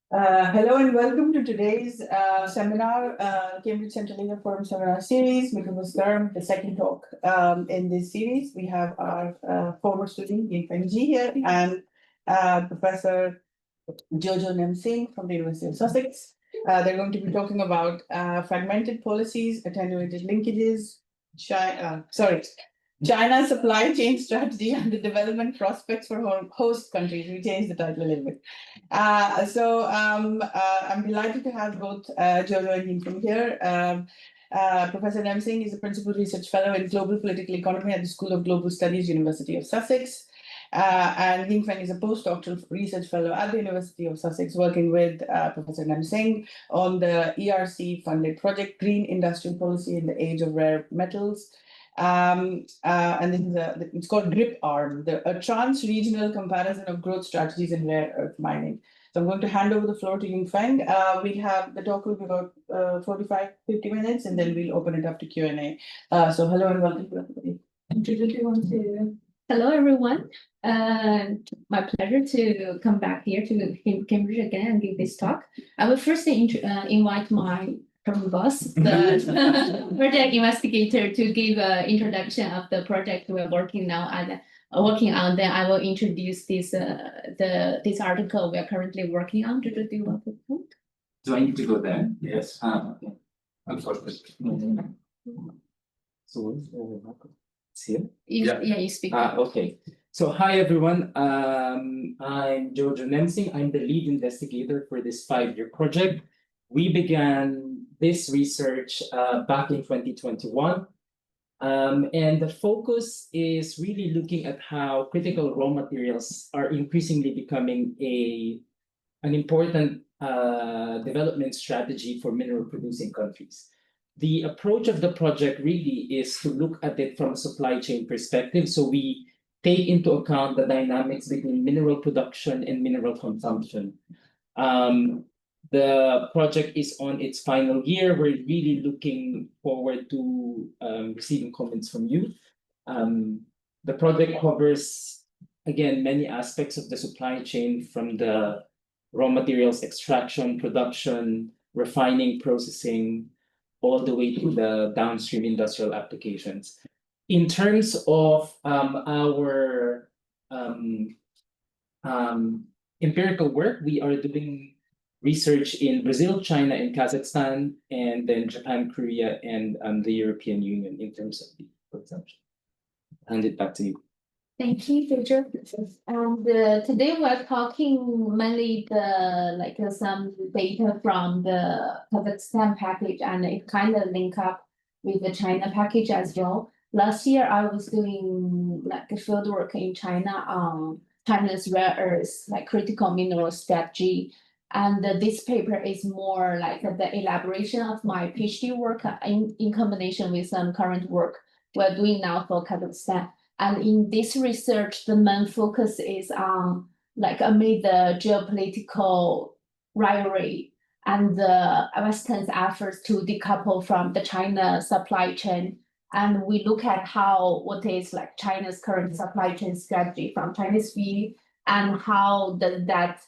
Hello and welcome to today's seminar, Cambridge Central Asia Forum Seminar Series. The second talk in this series. We have our former student Yingfeng here and Professor Jojo Singh from the University of Sussex. They're going to be talking about fragmented policies, attenuated linkages, China's supply chain strategy and the development prospects for host countries. We changed the title a little bit. I'm delighted to have both Jojo and Yingfeng here. Professor Singh is a principal research fellow in global political economy at the School of Global Studies, University of Sussex. And Yingfeng is a postdoctoral research fellow at the University of Sussex, working with Professor Singh on the ERC-funded project Green Industrial Policy in the Age of Rare Metals. And this is it's called GRIP ARM, a trans-regional comparison of growth strategies in rare earth mining. So I'm going to hand over the floor to Yingfeng. The talk will be about 45-50 minutes, and then we'll open it up to Q&A. So hello and welcome to everybody. Jojo, do you want to? Hello, everyone. My pleasure to come back here to Cambridge again and give this talk. I will first invite my boss, the project investigator, to give an introduction of the project we're working on. Then I will introduce this article we are currently working on. Do you want to? Do I need to go there? Yes. Okay. Unfortunately. So it's here. Yeah, you speak. Okay. So hi everyone. I'm Jojo Singh. I'm the lead investigator for this 5-year project. We began this research back in 2021. And the focus is really looking at how critical raw materials are increasingly becoming an important development strategy for mineral producing countries. The approach of the project really is to look at it from a supply chain perspective. So we take into account the dynamics between mineral production and mineral consumption. The project is on its final year. We're really looking forward to receiving comments from you. The project covers, again, many aspects of the supply chain, from the raw materials extraction, production, refining, processing, all the way to the downstream industrial applications. In terms of our empirical work, we are doing research in Brazil, China, and Kazakhstan, and then Japan, Korea, and the European Union in terms of the consumption. Hand it back to you. Thank you, Jojo. And today we're talking mainly some data from the Kazakhstan package, and it kind of link up with the China package as well. Last year, I was doing field work in China on China's rare earths, critical mineral strategy. And this paper is more like the elaboration of my PhD work in combination with some current work we're doing now for Kazakhstan. And in this research, the main focus is on amid the geopolitical rivalry and the Western's efforts to decouple from the China supply chain. And we look at what is China's current supply chain strategy from Chinese view, and how does that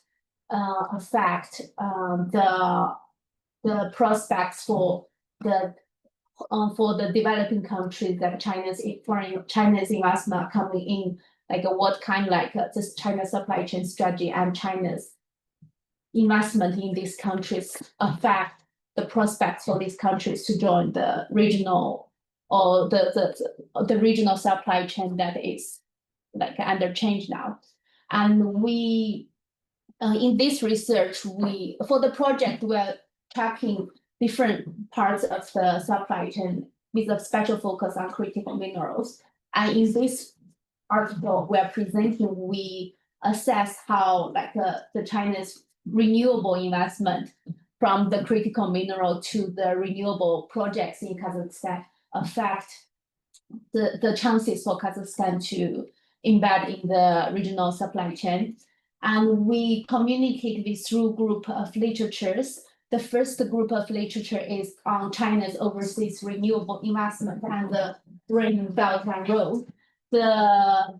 affect the prospects for the developing countries that China's investment coming in, what kind this China supply chain strategy and China's investment in these countries affect the prospects for these countries to join the regional or the regional supply chain that is under change now. And we in this research, for the project, we're tracking different parts of the supply chain with a special focus on critical minerals. And in this article we're presenting, we assess how the China's renewable investment from the critical mineral to the renewable projects in Kazakhstan affect the chances for Kazakhstan to embed in the regional supply chain. And we communicate this through group of literatures. The first group of literature is on China's overseas renewable investment and the Green Belt and Road. The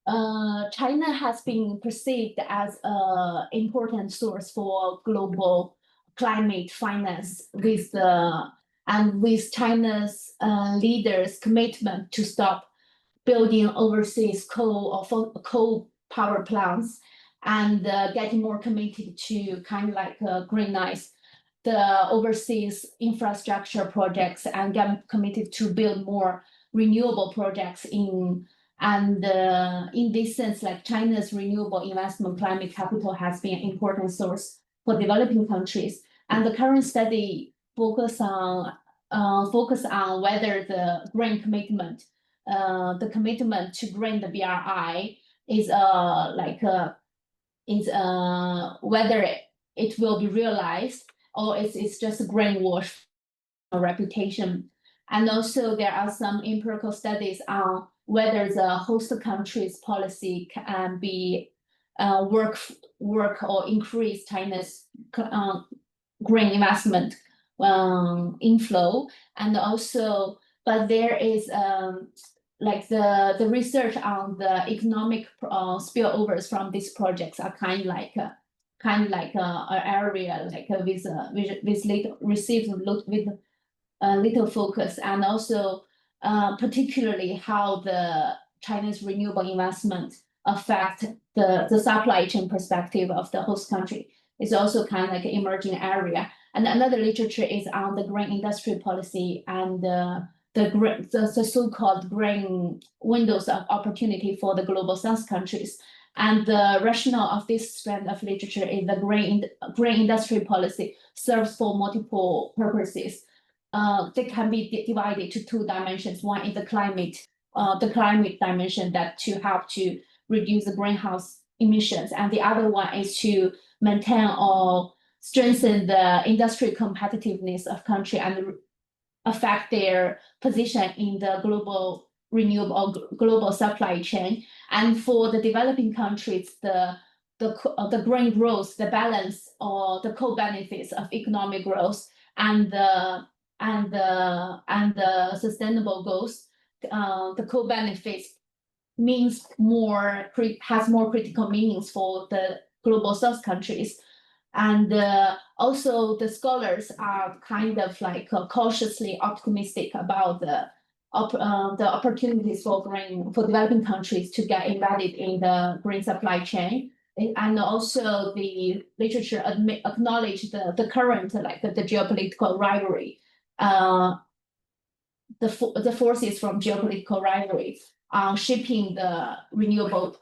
China has been perceived as an important source for global climate finance with China's leaders' commitment to stop building overseas coal power plants and getting more committed to kind of like greenize the overseas infrastructure projects and get committed to build more renewable projects in this sense, like China's renewable investment climate capital has been an important source for developing countries. And the current study focus on whether the green commitment, the commitment to green the BRI is whether it will be realized or it's just a greenwash reputation. And also there are some empirical studies on whether the host country's policy can be work or increase China's green investment inflow. And also, but there is like the research on the economic spillovers from these projects are kind of like an area like with little received with little focus, and also particularly how the China's renewable investment affect the supply chain perspective of the host country is also kind of like an emerging area. And another literature is on the green industry policy and the so-called green windows of opportunity for the global south countries. And the rationale of this strand of literature is the green industry policy serves for multiple purposes. They can be divided to two dimensions. One is the climate dimension, that to help to reduce the greenhouse emissions, and the other one is to maintain or strengthen the industry competitiveness of country and affect their position in the global renewable or global supply chain. And for the developing countries, the green growth, the balance or the co-benefits of economic growth and the sustainable goals, the co-benefits means has more critical meanings for the global south countries. And also the scholars are kind of like cautiously optimistic about the opportunities for developing countries to get embedded in the green supply chain. And also the literature acknowledge the current like the geopolitical rivalry, the forces from geopolitical rivalry shaping the renewable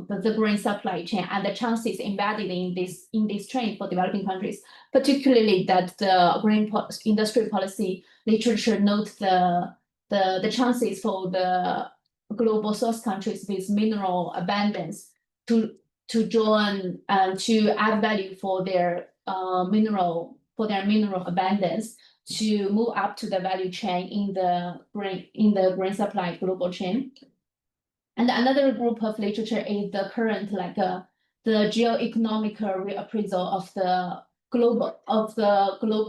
the green supply chain and the chances embedded in this trend for developing countries, particularly that the green industry policy literature notes the chances for the global source countries with mineral abundance to join and to add value for their mineral abundance to move up to the value chain in the green supply global chain. And another group of literature is the current the geo-economic reappraisal of the global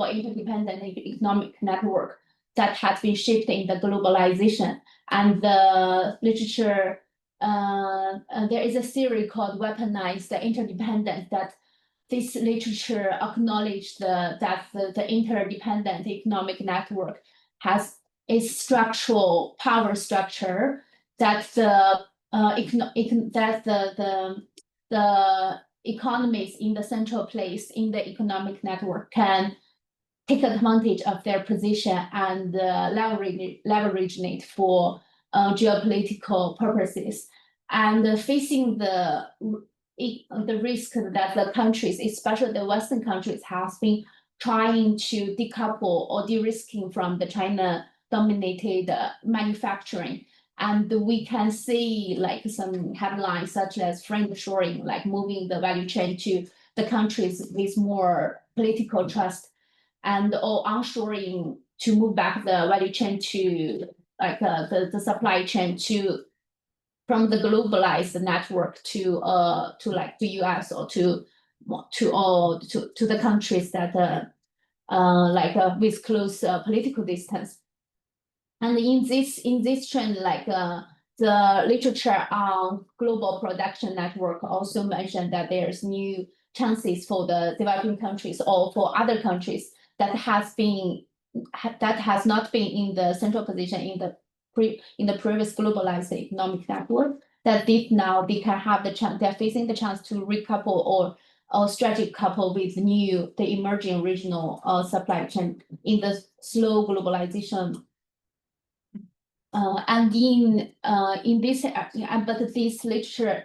interdependent economic network that has been shaped in the globalization. And the literature, there is a theory called weaponize the interdependence, that this literature acknowledged that the interdependent economic network has a structural power structure, that the economies in the central place in the economic network can take advantage of their position and leverage it for geopolitical purposes, and facing the risk that the countries, especially the Western countries, have been trying to decouple or de-risking from the China-dominated manufacturing. And we can see like some headlines such as friendshoring, like moving the value chain to the countries with more political trust, and or onshoring to move back the value chain to like the supply chain from the globalized network to like the US or to the countries that with close political distance. And in this trend, like the literature on global production network also mentioned that there's new chances for the developing countries or for other countries that has not been in the central position in the previous globalized economic network, that they can have the chance, they're facing the chance to recouple or strategic couple with the emerging regional supply chain in the slow globalization. And in this, but this literature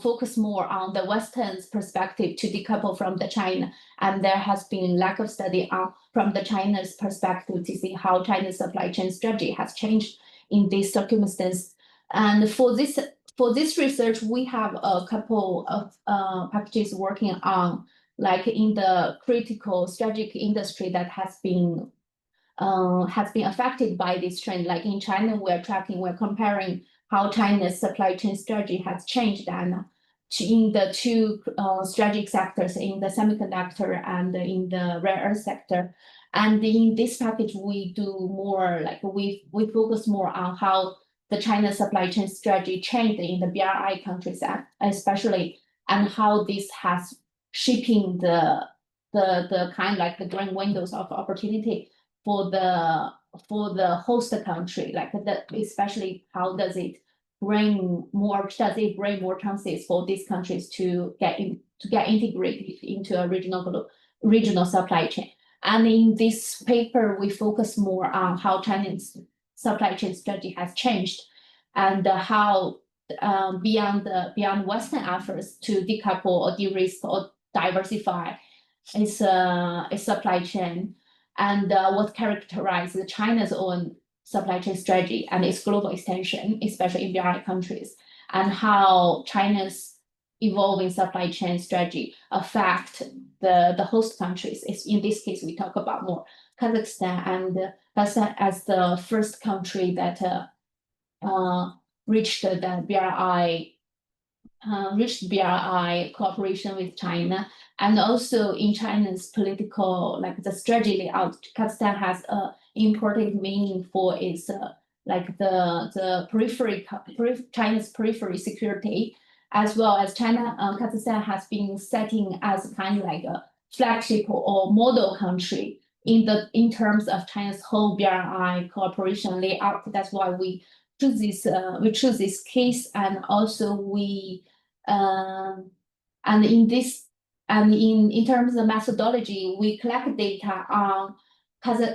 focus more on the Western's perspective to decouple from the China, and there has been lack of study from the China's perspective to see how China's supply chain strategy has changed in this circumstance. And for this research, we have a couple of packages working on, like in the critical strategic industry that has been affected by this trend. Like in China, we're comparing how China's supply chain strategy has changed and in the two strategic sectors, in the semiconductor and in the rare earth sector. And in this package, we do more like we focus more on how the China supply chain strategy changed in the BRI countries, especially, and how this has shaping the kind like the green windows of opportunity for the host country, like especially how does it bring more chances for these countries to get integrated into a regional supply chain. And in this paper, we focus more on how China's supply chain strategy has changed and how beyond Western efforts to decouple or de-risk or diversify its supply chain, and what characterizes China's own supply chain strategy and its global extension, especially in BRI countries, and how China's evolving supply chain strategy affect the host countries. In this case, we talk about more Kazakhstan, and Kazakhstan as the first country that reached BRI cooperation with China. And also in China's political, like the strategy layout, Kazakhstan has important meaning for its like the China's periphery security, as well as Kazakhstan has been setting as kind of like a flagship or model country in terms of China's whole BRI cooperation layout. That's why we choose this case, and also in terms of methodology, we collect data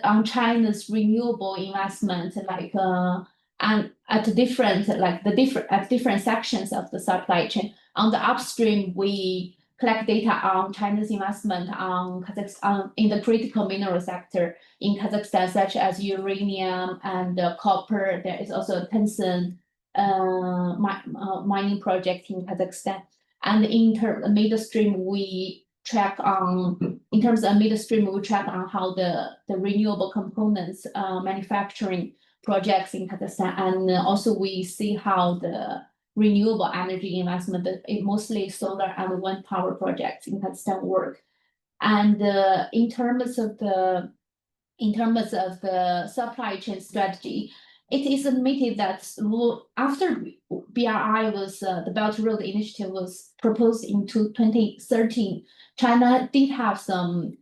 on China's renewable investment, like and at different sections of the supply chain. On the upstream, we collect data on China's investment on Kazakhstan in the critical mineral sector in Kazakhstan, such as uranium and copper. There is also a Tencent mining project in Kazakhstan. And in terms of midstream, we track on how the renewable components manufacturing projects in Kazakhstan, and also we see how the renewable energy investment, mostly solar and wind power projects in Kazakhstan work. And in terms of the supply chain strategy, it is admitted that after BRI was the Belt and Road Initiative was proposed in 2013, China did have some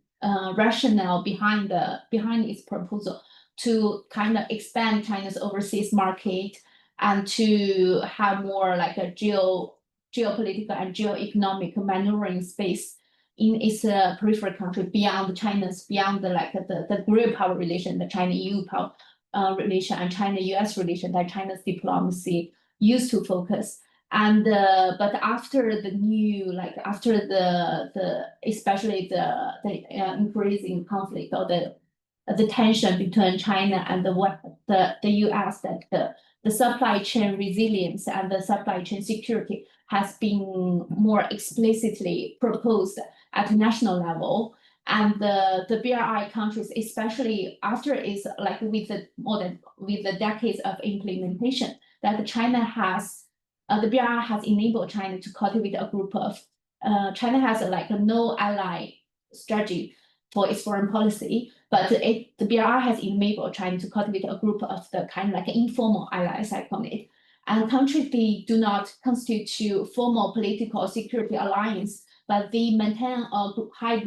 rationale behind its proposal to kind of expand China's overseas market and to have more like a geopolitical and geoeconomic maneuvering space in its peripheral country beyond the grid power relation, the China-EU power relation and China-US relation that China's diplomacy used to focus. And but after the especially the increasing conflict or the tension between China and the US, that the supply chain resilience and the supply chain security has been more explicitly proposed at a national level. And the BRI countries, especially after is like with the decades of implementation, that China has the BRI has enabled China to cultivate a group of China has like a no ally strategy for its foreign policy, but the BRI has enabled China to cultivate a group of the kind of like informal allies, I call it, And countries, they do not constitute formal political or security alliance, but they maintain a high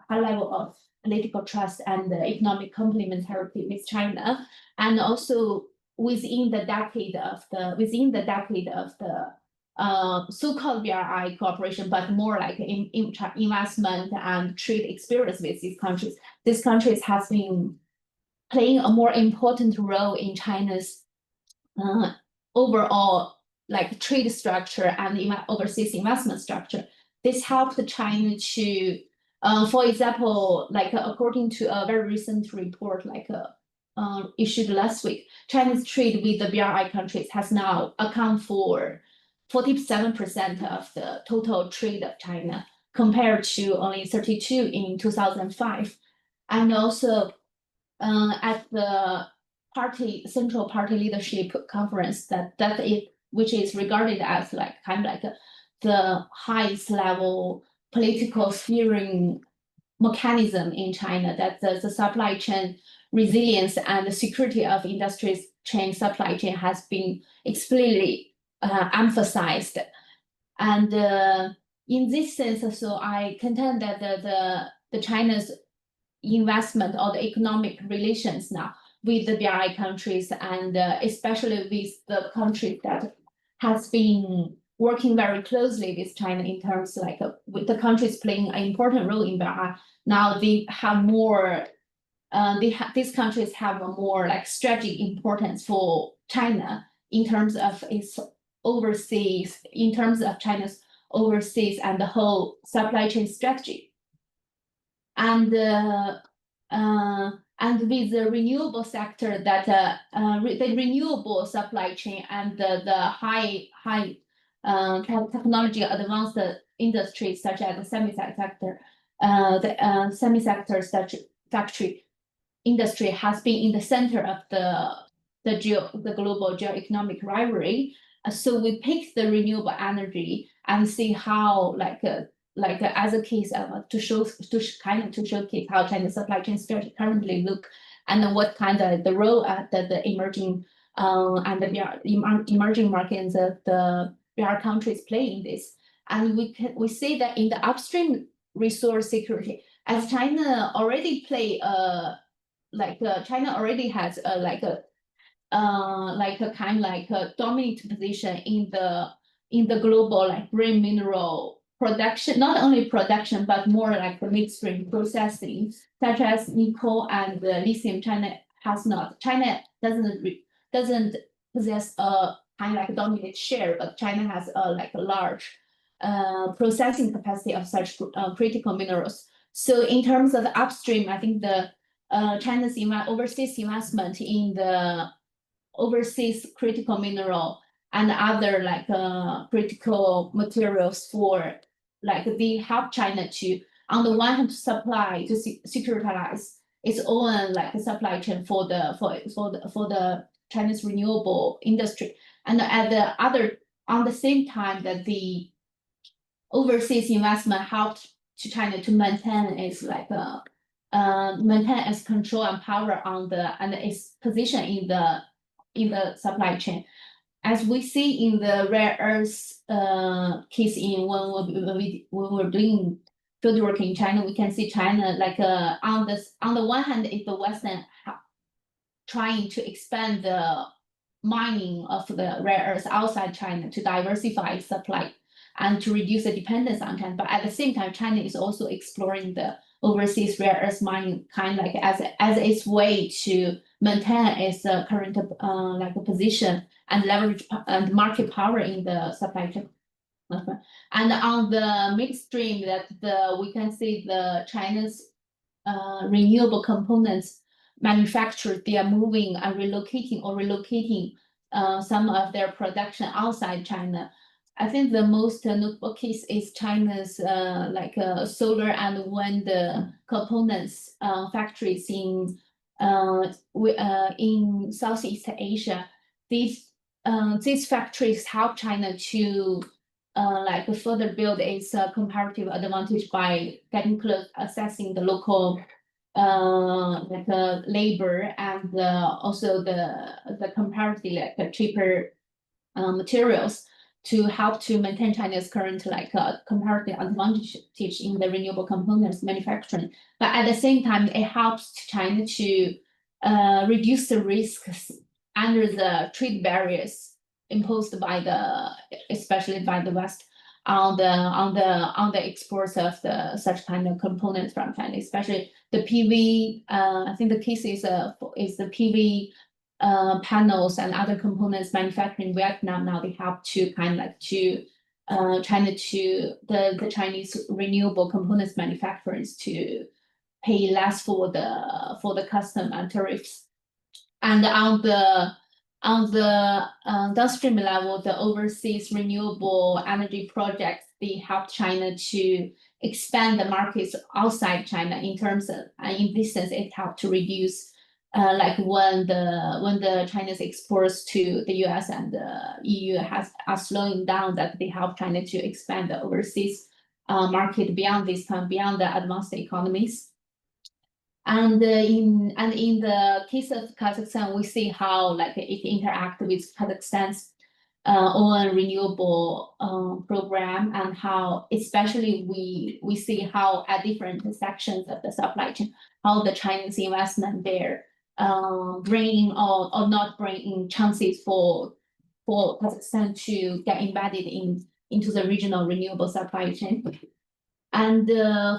level of political trust and economic complementarity with China. And also within the decade of the so-called BRI cooperation, but more like in investment and trade experience with these countries has been playing a more important role in China's overall like trade structure and overseas investment structure. This helped China to, for example, like according to a very recent report, like issued last week, China's trade with the BRI countries has now account for 47% of the total trade of China, compared to only 32% in 2005. And also at the Central Party Leadership Conference, which is regarded as like kind of like the highest level political steering mechanism in China, that the supply chain resilience and the security of industries chain supply chain has been explicitly emphasized. And in this sense, so I contend that the China's investment or the economic relations now with the BRI countries, and especially with the countries that has been working very closely with China in terms like with the countries playing an important role in BRI. Now they have more, these countries have a more like strategic importance for China in terms of its overseas, in terms of China's overseas and the whole supply chain strategy. And with the renewable sector, that the renewable supply chain and the high technology advanced industries such as the semiconductor factory industry has been in the center of the global geoeconomic rivalry. So we picked the renewable energy and see how like as a case to showcase how China's supply chain strategy currently look, and what kind of the role that the emerging and the emerging markets of the BR countries play in this. And we see that in the upstream resource security, as China already play China already has a dominant position in the global like green mineral production, not only production but more like the midstream processing, such as nickel and lithium. China doesn't possess a kind of like dominant share, but China has a large processing capacity of such critical minerals. So in terms of the upstream, I think the China's overseas investment in the overseas critical mineral and other like critical materials for like they help China to, on the one hand, to supply to securitize its own like supply chain for the Chinese renewable industry, and at the other, on the same time, that the overseas investment helped to China to maintain its like maintain its control and power on and its position in the supply chain. As we see in the rare earths case, when we're doing field work in China, we can see China like on the one hand, is the Western trying to expand the mining of the rare earths outside China to diversify its supply and to reduce the dependence on China. But at the same time, China is also exploring the overseas rare earth mining kind of like as its way to maintain its current like position and leverage and market power in the supply chain. And on the midstream, that we can see the China's renewable components manufacturers, they are moving and relocating some of their production outside China. I think the most notable case is China's solar and wind components factories in Southeast Asia. These factories help China to further build its comparative advantage by getting close, accessing the local labor and also the comparatively cheaper materials to help to maintain China's current comparative advantage in the renewable components manufacturing. But at the same time, it helps China to reduce the risks under the trade barriers imposed by especially by the West on the exports of such kind of components from China, especially the PV. I think the case is the PV panels and other components manufactured in Vietnam. Now they have to the Chinese renewable components manufacturers to pay less for the custom and tariffs. And on the downstream level, the overseas renewable energy projects, they help China to expand the markets outside China in terms of, in this sense, it helped to reduce when the China's exports to the US and the EU are slowing down, that they help China to expand the overseas market beyond the advanced economies. And in the case of Kazakhstan, we see how it interacts with Kazakhstan's own renewable program, and how especially we see how at different sections of the supply chain, how the Chinese investment there bringing or not bringing chances for Kazakhstan to get embedded into the regional renewable supply chain. And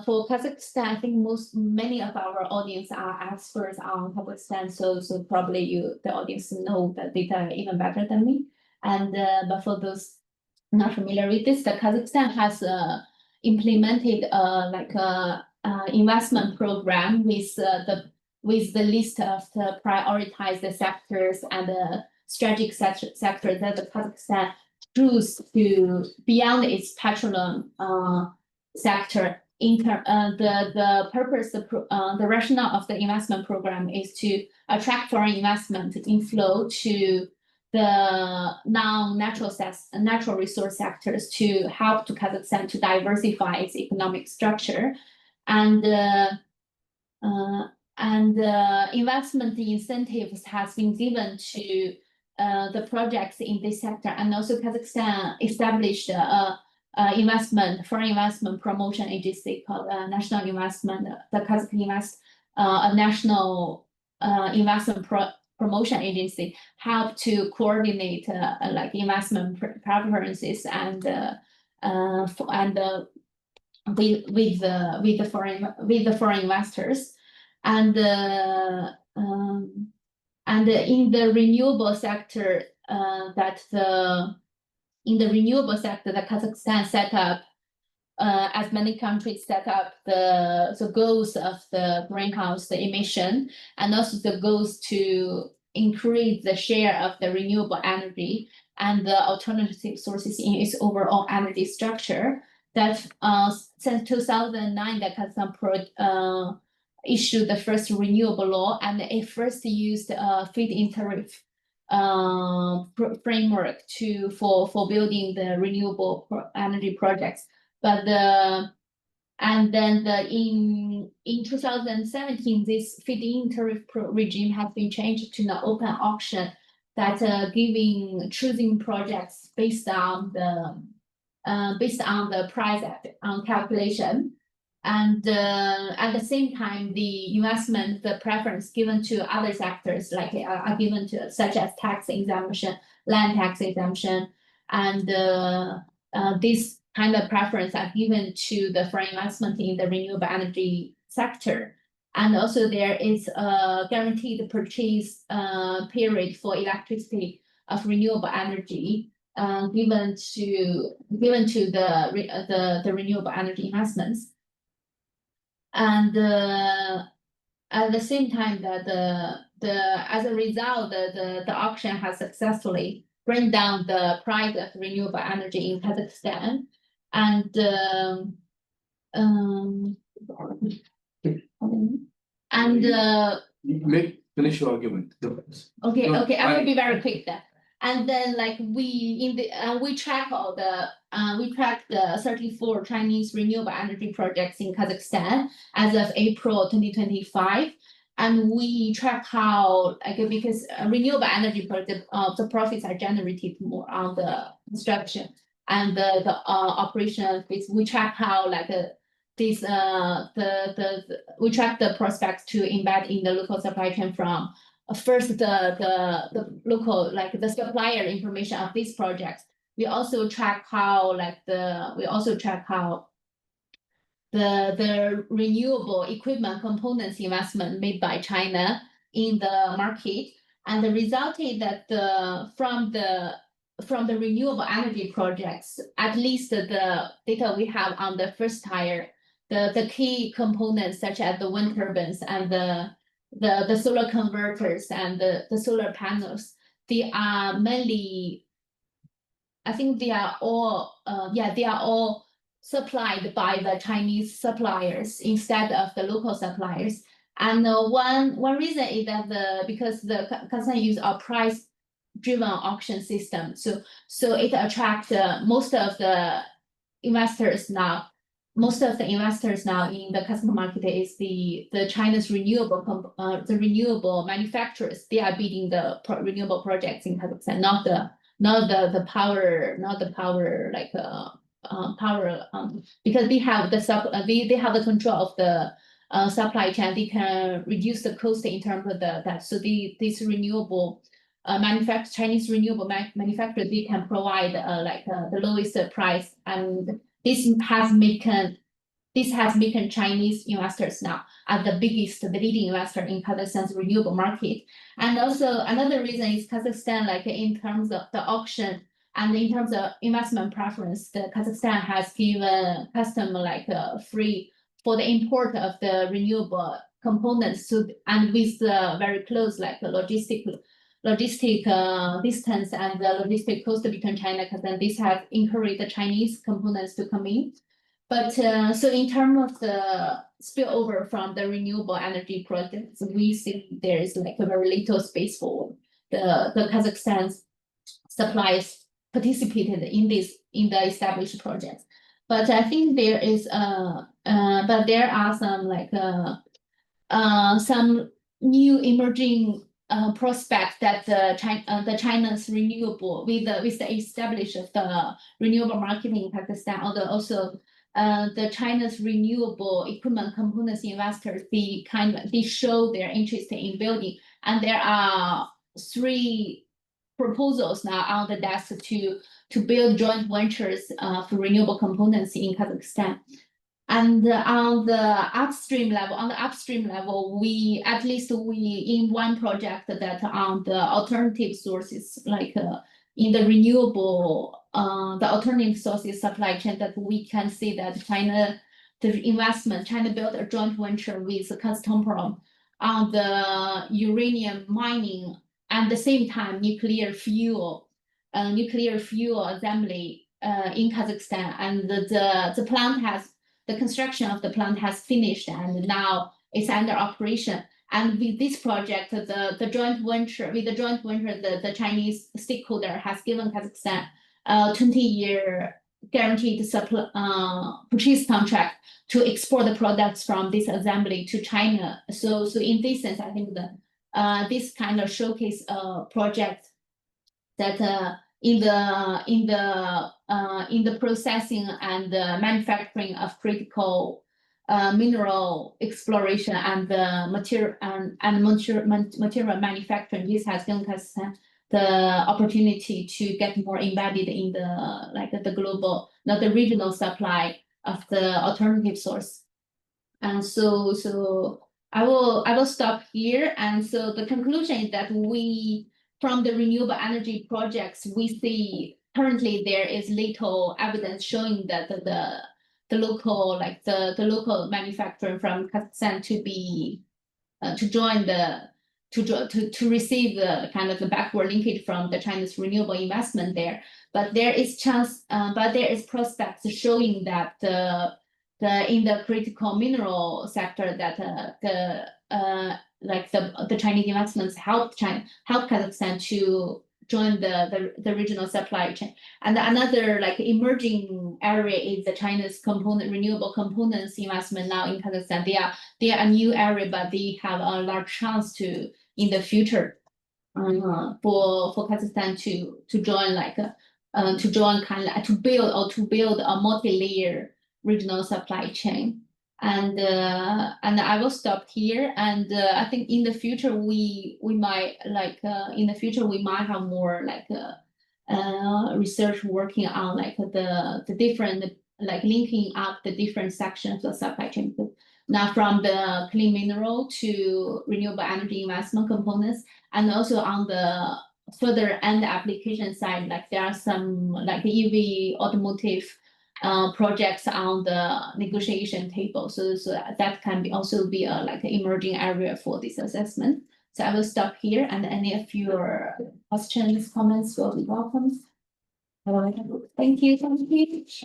for Kazakhstan, I think many of our audience are experts on Kazakhstan, so probably the audience know the data even better than me. And but for those not familiar with this, the Kazakhstan has implemented investment program with the list of the prioritized sectors and the strategic sectors that the Kazakhstan choose to beyond its petroleum sector. The purpose, the rationale of the investment program is to attract foreign investment inflow to the natural resource sectors, to help to Kazakhstan to diversify its economic structure, and investment incentives has been given to the projects in this sector. And also Kazakhstan established foreign investment promotion agency called National Investment, the Kazakh Invest, a national investment promotion agency, help to coordinate investment preferences and with the foreign investors. And in the renewable sector, the Kazakhstan set up, as many countries set up the goals of the greenhouse emission, and also the goals to increase the share of the renewable energy and the alternative sources in its overall energy structure. That since 2009, the Kazakhstan issued the first renewable law, and it first used a feed-in tariff framework for building the renewable energy projects. But in 2017, this feed-in tariff regime has been changed to an open auction that choosing projects based on the price calculation. And at the same time, the preference given to other sectors are given to, such as tax exemption, land tax exemption, and this kind of preference are given to the foreign investment in the renewable energy sector. And also there is a guaranteed purchase period for electricity of renewable energy given to the renewable energy investments. And at the same time, as a result, the auction has successfully bring down the price of renewable energy in Kazakhstan. And finish your argument. Okay, I will be very quick then. And then we track the 34 Chinese renewable energy projects in Kazakhstan as of April 2025. And we track how, like, because renewable energy project, the profits are generated more on the construction and the operation. We track how, like, we track the prospects to embed in the local supply chain from first the local, like the supplier information of these projects. We also track how, like, the renewable equipment components investment made by China in the market, and the result is that from the renewable energy projects, at least the data we have on the first tier, the key components such as the wind turbines and the solar converters and the solar panels, they are mainly, I think they are all supplied by the Chinese suppliers instead of the local suppliers. And one reason is that because the Kazakhstan use a price-driven auction system, so it attracts most of the investors now. Most of the investors now in the Kazakhstan market is the China's renewable manufacturers. They are bidding the renewable projects in Kazakhstan, not the power like power, because they have the control of the supply chain. They can reduce the cost in terms of that. So this renewable Chinese renewable manufacturer, they can provide the lowest price, and this has making Chinese investors now as the leading investor in Kazakhstan's renewable market. And also another reason is Kazakhstan, like in terms of the auction and in terms of investment preference, the Kazakhstan has given customer free for the import of the renewable components and with the very close logistic distance and the logistic cost between China, Kazakhstan. This has encouraged the Chinese components to come in. But so in terms of the spillover from the renewable energy projects, we see there is a very little space for the Kazakhstan's suppliers participated in the established projects. But I think there is but there are some new emerging prospects that the China's renewable with the establish of the renewable market in Pakistan, although also the China's renewable equipment components investors, they show their interest in building, and there are 3 proposals now on the desk to build joint ventures for renewable components in Kazakhstan. And on the upstream level, we in one project that on the alternative sources, in the renewable, the alternative sources supply chain, that we can see that China built a joint venture with Kazatomprom on the uranium mining, and at the same time nuclear fuel assembly in Kazakhstan, and the construction of the plant has finished and now it's under operation. And with this project, the joint venture, the Chinese stakeholder has given Kazakhstan a 20-year guaranteed purchase contract to export the products from this assembly to China. So in this sense, I think that this kind of showcase project that in the processing and the manufacturing of critical mineral exploration and the material manufacturing, this has given us the opportunity to get more embedded in the global, not the regional supply of the alternative source. And so I will stop here. And so the conclusion is that from the renewable energy projects, we see currently there is little evidence showing that the local manufacturer from Kazakhstan to receive the kind of the backward linkage from the Chinese renewable investment there. But there is prospects showing that in the critical mineral sector that the Chinese investments help Kazakhstan join the regional supply chain. And another like emerging area is the China's renewable components investment now in Kazakhstan. They are a new area, but they have a large chance to in the future for Kazakhstan to join to build a multi-layer regional supply chain. And I will stop here. And I think in the future we might have more research working on the different linking up the different sections of the supply chain. Now from the clean mineral to renewable energy investment components, and also on the further end application side, there are some EV automotive projects on the negotiation table. So that can also be a emerging area for this assessment. So I will stop here, and any of your questions, comments will be welcome. Thank you.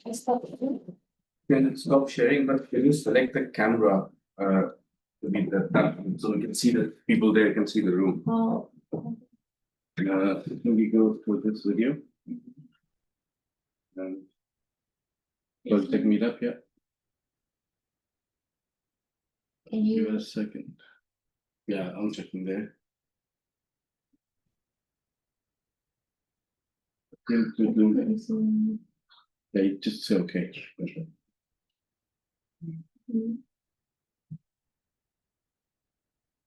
I stop here. You can stop sharing, but can you select the camera to be that so we can see the people there can see the room. Oh. Can we go for this video? Does take me up, yeah? Can you? Give us a second. Yeah, I'm checking there. Yeah, just say okay.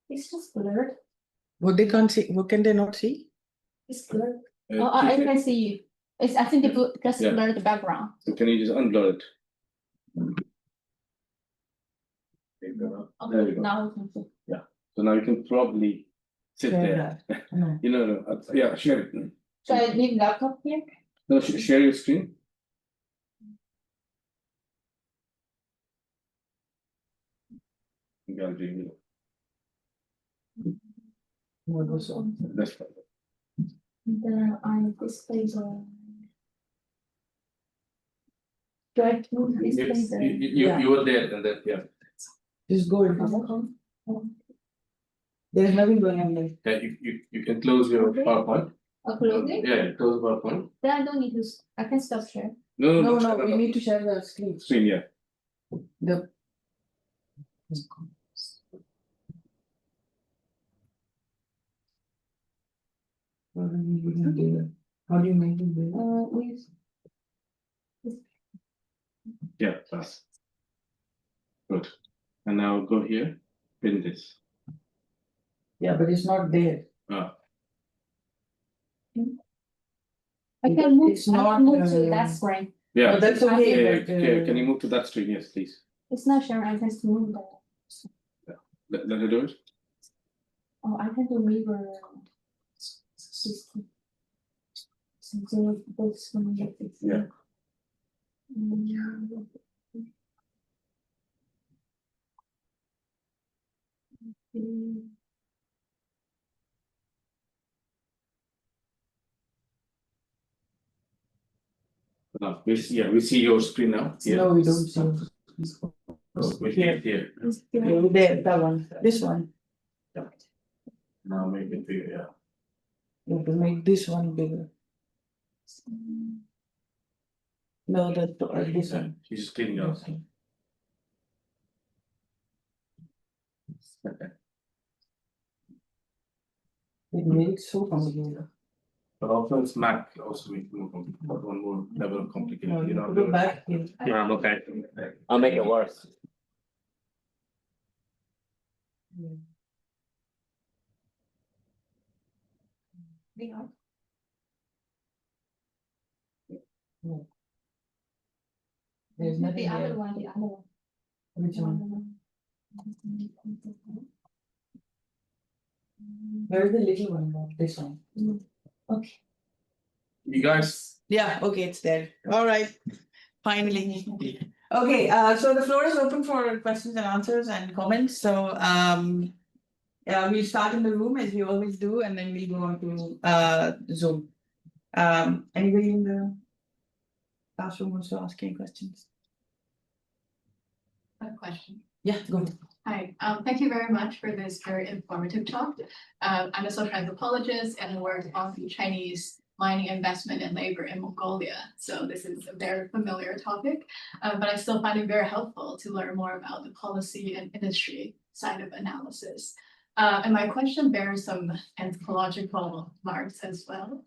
It's just blurred. What they can't see, what can they not see? It's blurred. I can see you. I think they just blur the background. So can you just unblur it? There we go. Now we can see. Yeah. So now you can probably sit there. No. Yeah, share it. Should I leave laptop here? No, share your screen. Gallery. What was on? That's fine. I display the. Do I display the? You were there and then Just go into. There's nothing going on there. Yeah, you can close your PowerPoint. Closing? Yeah, close PowerPoint. Then I don't need to. I can stop share. No, We need to share the screen. Screen, yeah. The. How do you make it bigger? Yeah, that's good. And now go here, pin this. Yeah, but it's not there. I can move. It's I not, can move to that screen. Yeah. Oh, that's okay. But, Can you move to that screen? Yes, please. It's not sharing. I can just move that. Let her do it. Oh, I can do mirror. Yeah. Now, we see your screen now. Yeah. No, we don't see. We're here. There, that one. This one. Now make it bigger, yeah. You have to make this one bigger. No, that's this one. She's just cleaning up. It makes so complicated. But also it's Mac also we can put one more level of complicated. No, you go back here. Yeah, I'm okay. I'll make it worse. No. There's nothing The other there. one, the other one. Which one? Where is the little one now? This one. Okay. You guys. Yeah, okay, it's there. All right. Finally. Okay, so the floor is open for questions and answers and comments. So we'll start in the room as we always do, and then we'll go on to Zoom. Anybody in the classroom wants to ask any questions? a question. Yeah, go ahead. Hi, thank you very much for this very informative talk. I'm a social anthropologist and work on the Chinese mining investment and labor in Mongolia. So this is a very familiar topic, but I still find it very helpful to learn more about the policy and industry side of analysis. And my question bears some anthropological marks as well.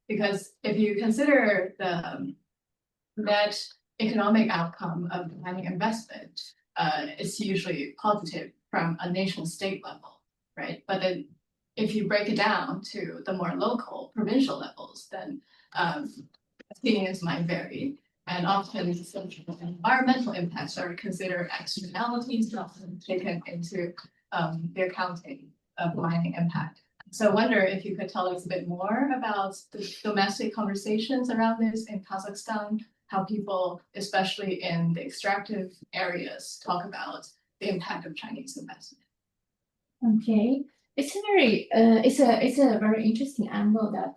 Because if you consider the net economic outcome of mining investment, it's usually positive from a nation state level, right? But then if you break it down to the more local provincial levels, then opinions might vary. And often social and environmental impacts are considered externalities, often taken into the accounting of mining impact. So I wonder if you could tell us a bit more about the domestic conversations around this in Kazakhstan, how people, especially in the extractive areas, talk about the impact of Chinese investment. Okay, it's a very interesting angle that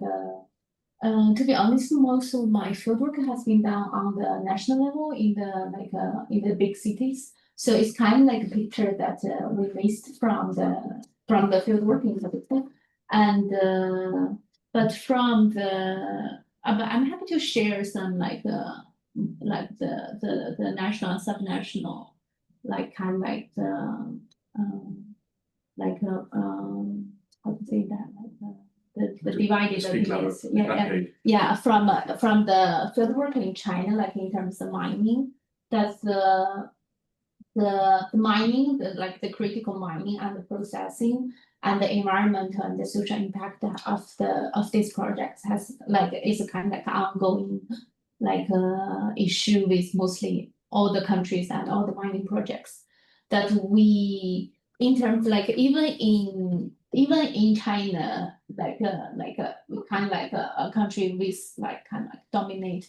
to be honest, most of my fieldwork has been done on the national level in the big cities. So it's kind of like a picture that we missed from the fieldwork in Kazakhstan. And but from the I'm happy to share some like the national and subnational how to say that the divided opinions. From the fieldwork in China, like in terms of mining, that's the mining, the critical mining and the processing and the environmental and the social impact of these projects is a kind of like ongoing issue with mostly all the countries and all the mining projects that we in terms even in China a country with dominant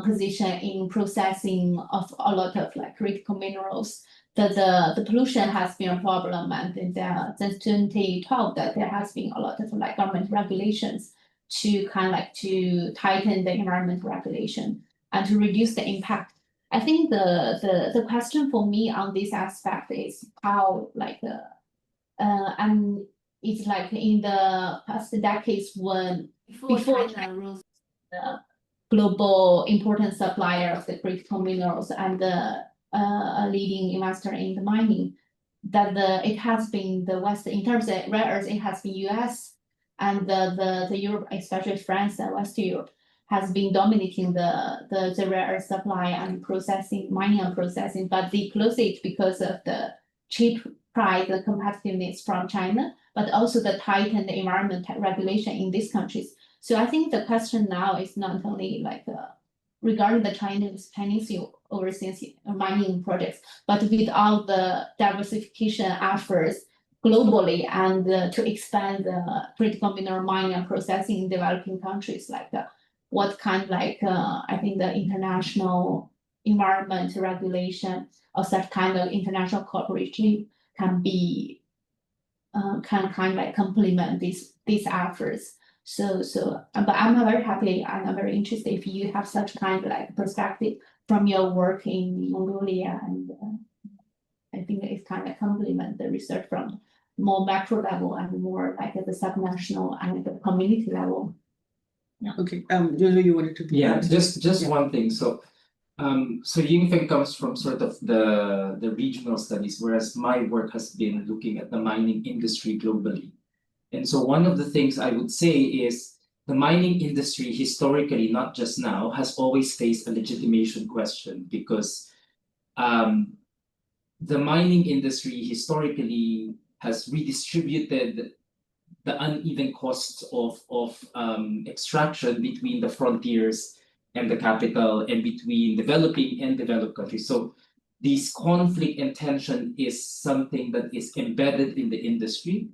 position in processing of a lot of critical minerals, that the pollution has been a problem, and since 2012 that there has been a lot of government regulations to to tighten the environmental regulation and to reduce the impact. I think the question for me on this aspect is how and it's in the past decades when before China rose the global important supplier of the critical minerals and the leading investor in the mining, that it has been the West in terms of rare earths. It has been US and the Europe, especially France and West Europe, has been dominating the rare earth supply and processing, mining and processing, but they close it because of the cheap price, the competitiveness from China, but also the tightened environmental regulation in these countries. So I think the question now is not only regarding the Chinese overseas mining projects, but with all the diversification efforts globally and to expand the critical mineral mining and processing in developing countries, what kind of I think the international environment regulation or such kind of international cooperation can be complement these efforts. So but I'm very happy and I'm very interested if you have such kind of perspective from your work in Mongolia, and I think it's complement the research from more macro level and more at the subnational and the community level. Yeah. Okay, Jojo, you wanted to? Yeah, just one thing. So Yingfeng comes from sort of the regional studies, whereas my work has been looking at the mining industry globally. And so one of the things I would say is the mining industry historically, not just now, has always faced a legitimation question, because the mining industry historically has redistributed the uneven costs of extraction between the frontiers and the capital, and between developing and developed countries. So this conflict and tension is something that is embedded in the industry.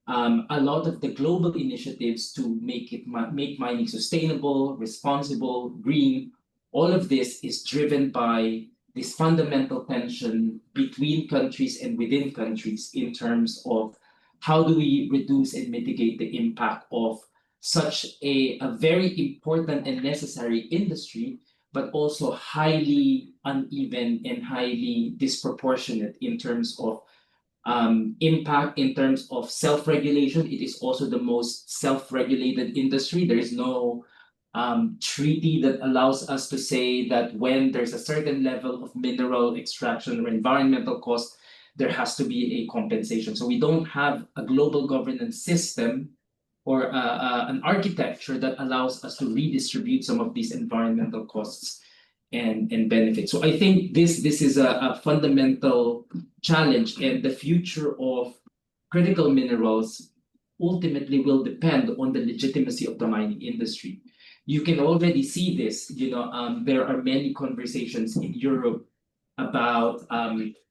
A lot of the global initiatives to make mining sustainable, responsible, green, all of this is driven by this fundamental tension between countries and within countries in terms of how do we reduce and mitigate the impact of such a very important and necessary industry, but also highly uneven and highly disproportionate in terms of impact, in terms of self-regulation. It is also the most self-regulated industry. There is no treaty that allows us to say that when there's a certain level of mineral extraction or environmental cost, there has to be a compensation. So we don't have a global governance system or an architecture that allows us to redistribute some of these environmental costs and benefits. So I think this is a fundamental challenge, and the future of critical minerals ultimately will depend on the legitimacy of the mining industry. You can already see this, there are many conversations in Europe about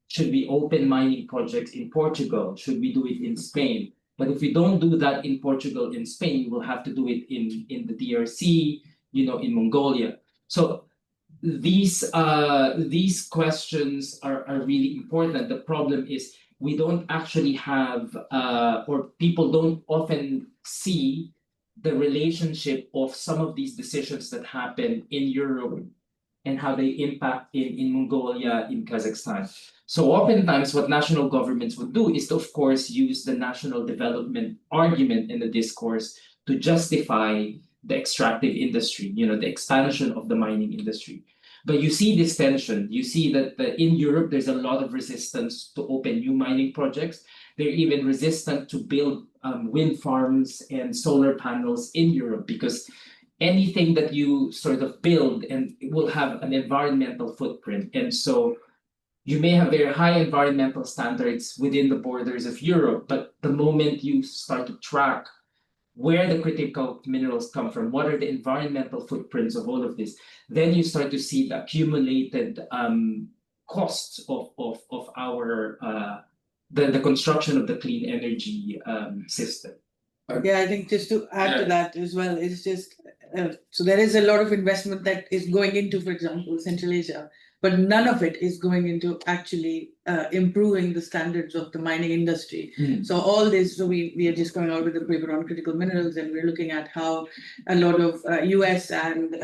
should we open mining projects in Portugal? Should we do it in Spain? But if we don't do that in Portugal and Spain, we'll have to do it in the DRC, in Mongolia. So these questions are really important. The problem is we don't actually have or people don't often see the relationship of some of these decisions that happen in Europe and how they impact in Mongolia, in Kazakhstan. So oftentimes what national governments would do is to, of course, use the national development argument in the discourse to justify the extractive industry, the expansion of the mining industry. But you see this tension. You see that in Europe, there's a lot of resistance to open new mining projects. They're even resistant to build wind farms and solar panels in Europe because anything that you sort of build and it will have an environmental footprint. And so you may have very high environmental standards within the borders of Europe, but the moment you start to track where the critical minerals come from, what are the environmental footprints of all of this, then you start to see the accumulated costs of our the construction of the clean energy system. Yeah, I think just to add to that as well, it's just so there is a lot of investment that is going into, for example, Central Asia, but none of it is going into actually improving the standards of the mining industry. So all this, so we are just going out with a paper on critical minerals, and we're looking at how a lot of US and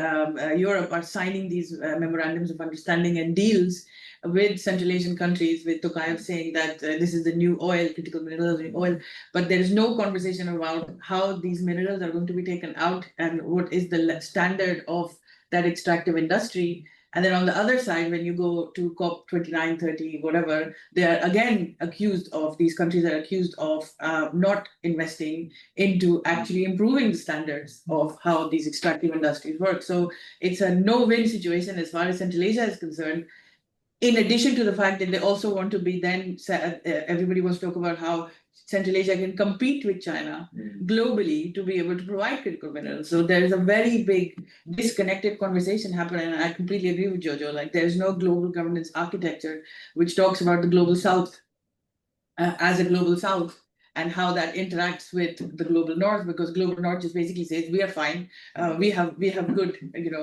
Europe are signing these memorandums of understanding and deals with Central Asian countries, with Tokayev saying that this is the new oil, critical minerals, oil, but there is no conversation about how these minerals are going to be taken out and what is the standard of that extractive industry. And then on the other side, when you go to COP 29, 30, whatever, they are again accused of, these countries are accused of not investing into actually improving the standards of how these extractive industries work. So it's a no-win situation as far as Central Asia is concerned. In addition to the fact that they also want to be then, everybody wants to talk about how Central Asia can compete with China globally to be able to provide critical minerals. So there is a very big disconnected conversation happening, and I completely agree with Jojo. Like there is no global governance architecture which talks about the global South as a global South and how that interacts with the global North, because global North just basically says we are fine, we have good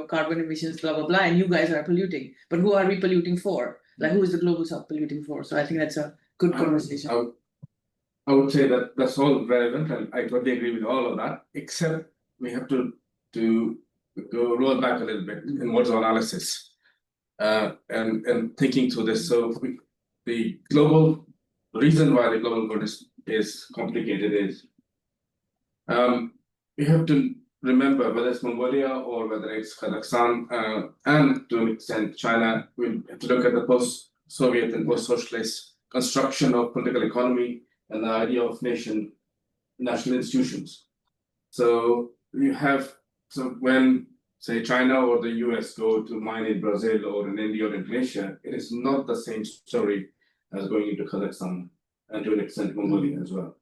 carbon emissions, blah blah blah, and you guys are polluting. But who are we polluting for? Like who is the global South polluting for? So I think that's a good conversation. I would say that that's all relevant, and I totally agree with all of that, except we have to go roll back a little bit in what's analysis and thinking through this. So the global reason why the global good is complicated is we have to remember whether it's Mongolia or whether it's Kazakhstan and to an extent China, we have to look at the post-Soviet and post-socialist construction of political economy and the idea of national institutions. So you have, when say China or the US go to mine in Brazil or in India or Indonesia, it is not the same story as going into Kazakhstan and to an extent Mongolia as well,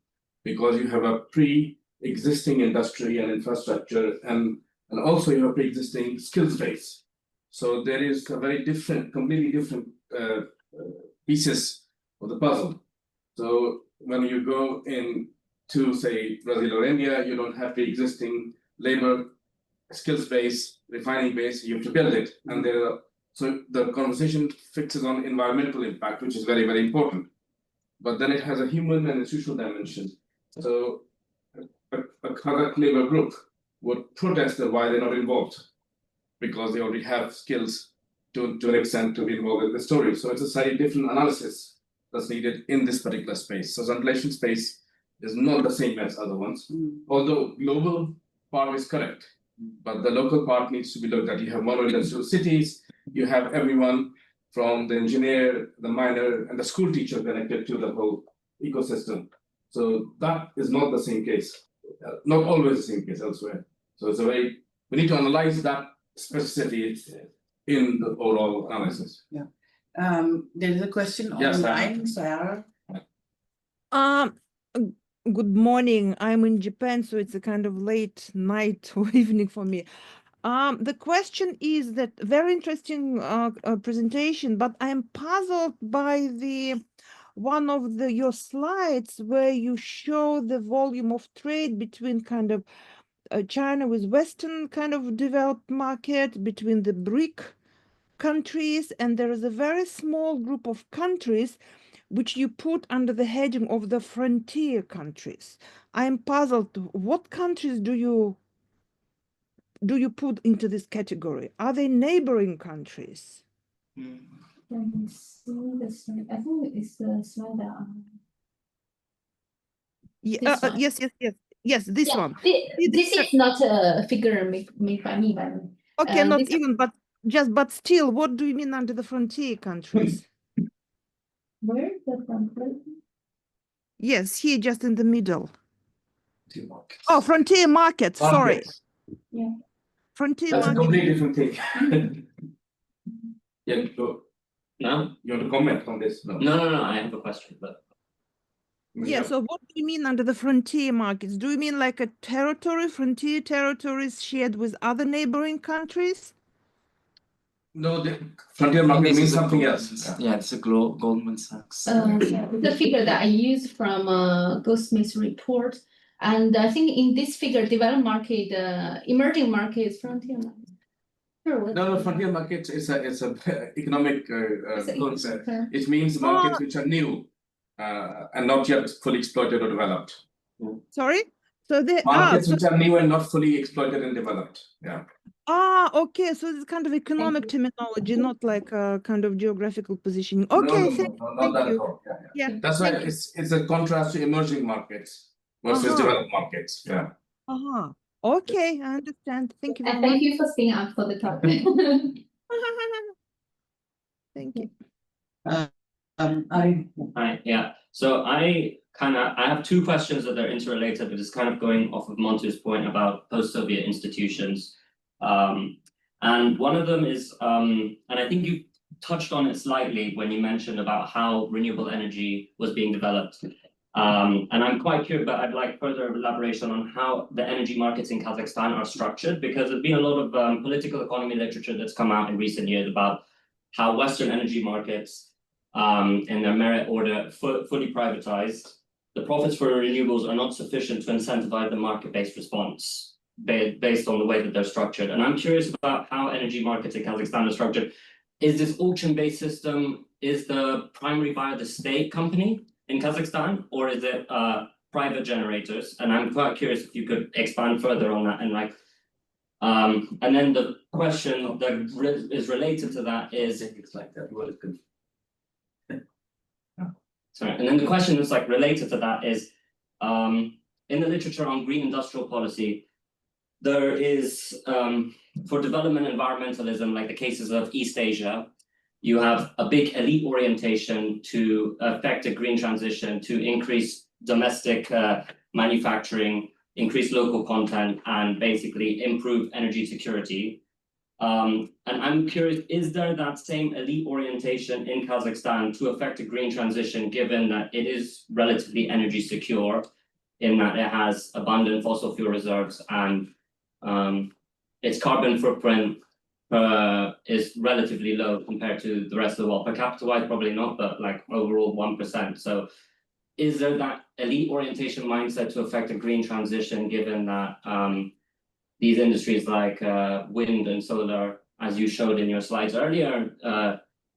because you have a pre-existing industry and infrastructure, and also you have pre-existing skills base. So there is a very different, completely different pieces of the puzzle. So when you go in to say Brazil or India, you don't have pre-existing labor, skills base, refining base. You have to build it, and so the conversation fixes on environmental impact, which is very, very important. But then it has a human and institutional dimension. So a Kazakh labor group would protest why they're not involved. because they already have skills to an extent to be involved in the story. So it's a slightly different analysis that's needed in this particular space. So centralization space is not the same as other ones, although global part is correct, but the local part needs to be looked at. You have mono-industrial cities, you have everyone from the engineer, the miner, and the school teacher connected to the whole ecosystem. So that is not the same case, not always the same case elsewhere. So it's we need to analyze that specificity in the overall analysis. Yeah. There is a question Yes, online, Sarah. Good morning. I'm in Japan, so it's a kind of late night or evening for me. The question is that very interesting presentation, but I'm puzzled by one of your slides where you show the volume of trade between kind of China with Western kind of developed market, between the BRIC countries, and there is a very small group of countries which you put under the heading of the frontier countries. I'm puzzled. What countries do you put into this category? Are they neighboring countries? Let me see the slide. I think it's the slide that. Yeah, This one? yes, this Yeah, one. this is not a figure made by me, by me. Okay, not this- even, but still, what do you mean under the frontier countries? Where the frontier? Yes, here just in the middle. Oh, frontier markets, sorry. Yeah. Frontier That's a market. completely different thing. Yeah, go. No, You want to comment on this? no, I have a question, but Yeah, so what do you mean under the frontier markets? Do you mean like a territory, frontier territories shared with other neighboring countries? No, the frontier market This means is a something Goldman- else. Yeah, it's a Goldman Sachs. The figure that I used from Goldsmith's report, and I think in this figure, developed market, emerging markets, frontier market. Sure, No, frontier markets is a economic It's a- concept. okay. It means markets which are new and not yet fully exploited or developed. Sorry? So they Markets which are new and not fully exploited and developed. Yeah. okay, so it's kind of economic terminology, not like a kind of geographical positioning. Okay, No, not thank that you. at all. Yeah. Yeah, That's why thank you. it's a contrast to emerging markets versus developed markets. Yeah. Okay, I understand. Thank you very And much. thank you for staying up for the talk. Thank you. Right, yeah. So I have two questions that are interrelated, but it's kind of going off of Montu's point about post-Soviet institutions. And one of them is, and I think you touched on it slightly when you mentioned about how renewable energy was being developed. And I'm quite curious, but I'd like further elaboration on how the energy markets in Kazakhstan are structured, because there's been a lot of political economy literature that's come out in recent years about how Western energy markets in their merit order fully privatized. The profits for renewables are not sufficient to incentivize the market-based response based on the way that they're structured. And I'm curious about how energy markets in Kazakhstan are structured. Is this auction-based system, is the primary buyer the state company in Kazakhstan, or is it private generators? And I'm quite curious if you could expand further on that. And and then the question that is related to that is, sorry, and then the question that's related to that is, in the literature on green industrial policy, there is for development environmentalism, like the cases of East Asia, you have a big elite orientation to affect a green transition, to increase domestic manufacturing, increase local content, and basically improve energy security. And I'm curious, is there that same elite orientation in Kazakhstan to affect a green transition, given that it is relatively energy secure, in that it has abundant fossil fuel reserves and its carbon footprint is relatively low compared to the rest of the world? Per capita wise, probably not, but overall 1%. So is there that elite orientation mindset to affect a green transition, given that these industries like wind and solar, as you showed in your slides earlier,